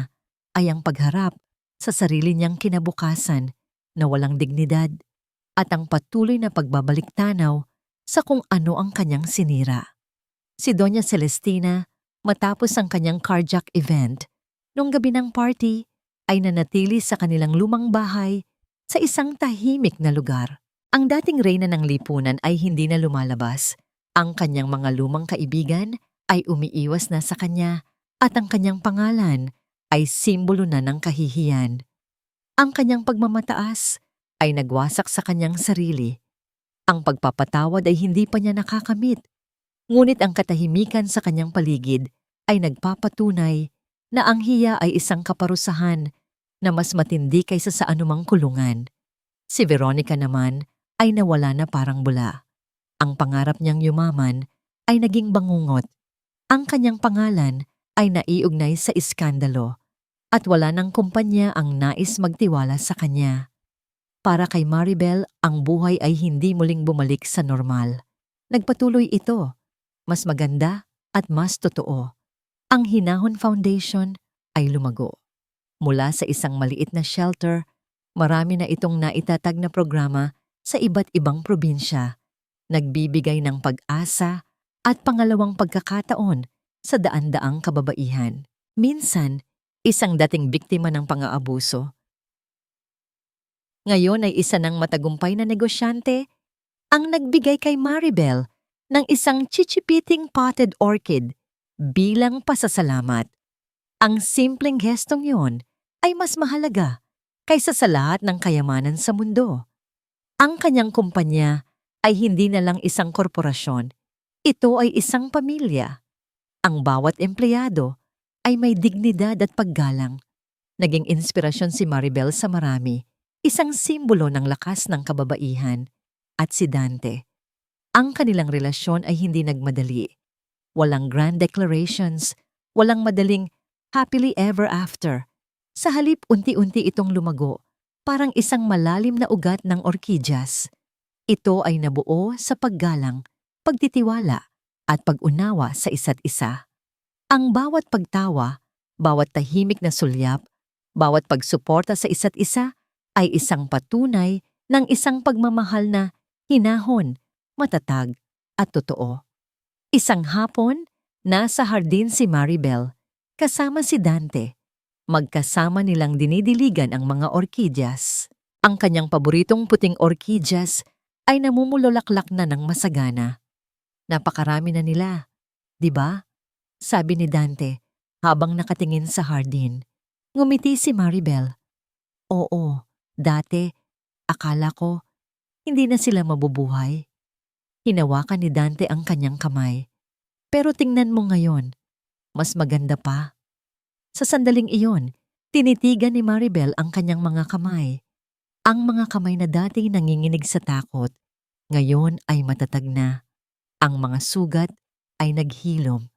ay ang pagharap sa sarili niyang kinabukasan na walang dignidad at ang patuloy na pagbabalik-tanaw sa kung ano ang kanyang sinira. Si Doña Celestina, matapos ang kanyang cardiac event, nung gabi ng party, ay nanatili sa kanilang lumang bahay sa isang tahimik na lugar. Ang dating reyna ng lipunan ay hindi na lumalabas. Ang kanyang mga lumang kaibigan ay umiiwas na sa kanya at ang kanyang pangalan ay simbolo na ng kahihiyan. Ang kanyang pagmamataas ay nagwasak sa kanyang sarili. Ang pagpapatawad ay hindi pa niya nakakamit. Ngunit ang katahimikan sa kanyang paligid ay nagpapatunay na ang hiya ay isang kaparusahan na mas matindi kaysa sa anumang kulungan. Si Veronica naman ay nawala na parang bula. Ang pangarap niyang yumaman ay naging bangungot. Ang kanyang pangalan ay naiugnay sa iskandalo at wala ng kumpanya ang nais magtiwala sa kanya. Para kay Maribel, ang buhay ay hindi muling bumalik sa normal. Nagpatuloy ito, mas maganda at mas totoo. Ang Hinahon Foundation ay lumago. Mula sa isang maliit na shelter, marami na itong naitatag na programa sa iba't ibang probinsya. Nagbibigay ng pag-asa at pangalawang pagkakataon sa daan-daang kababaihan. Minsan, isang dating biktima ng pang-aabuso. Ngayon ay isa ng matagumpay na negosyante ang nagbigay kay Maribel ng isang chichipiting potted orchid bilang pasasalamat. Ang simpleng gestong yon ay mas mahalaga kaysa sa lahat ng kayamanan sa mundo. Ang kanyang kumpanya ay hindi na lang isang korporasyon. Ito ay isang pamilya. Ang bawat empleyado ay may dignidad at paggalang. Naging inspirasyon si Maribel sa marami, isang simbolo ng lakas ng kababaihan. At si Dante, Ang kanilang relasyon ay hindi nagmadali. Walang grand declarations, walang madaling happily ever after. Sa halip unti-unti itong lumago, parang isang malalim na ugat ng orkidyas. Ito ay nabuo sa paggalang, pagtitiwala, at pag-unawa sa isa't isa. Ang bawat pagtawa, bawat tahimik na sulyap, bawat pagsuporta sa isa't isa ay isang patunay ng isang pagmamahal na hinahon, matatag, at totoo. Isang hapon, nasa hardin si Maribel, kasama si Dante. Magkasama nilang dinidiligan ang mga orkidyas. Ang kanyang paboritong puting orkidyas ay namumulolaklak na ng masagana. Napakarami na nila, di ba? Sabi ni Dante habang nakatingin sa hardin. Ngumiti si Maribel. Oo, dati, akala ko, hindi na sila mabubuhay. Hinawakan ni Dante ang kanyang kamay. Pero tingnan mo ngayon, mas maganda pa. Sa sandaling iyon, tinitigan ni Maribel ang kanyang mga kamay. Ang mga kamay na dati nanginginig sa takot, ngayon ay matatag na. Ang mga sugat ay naghilom.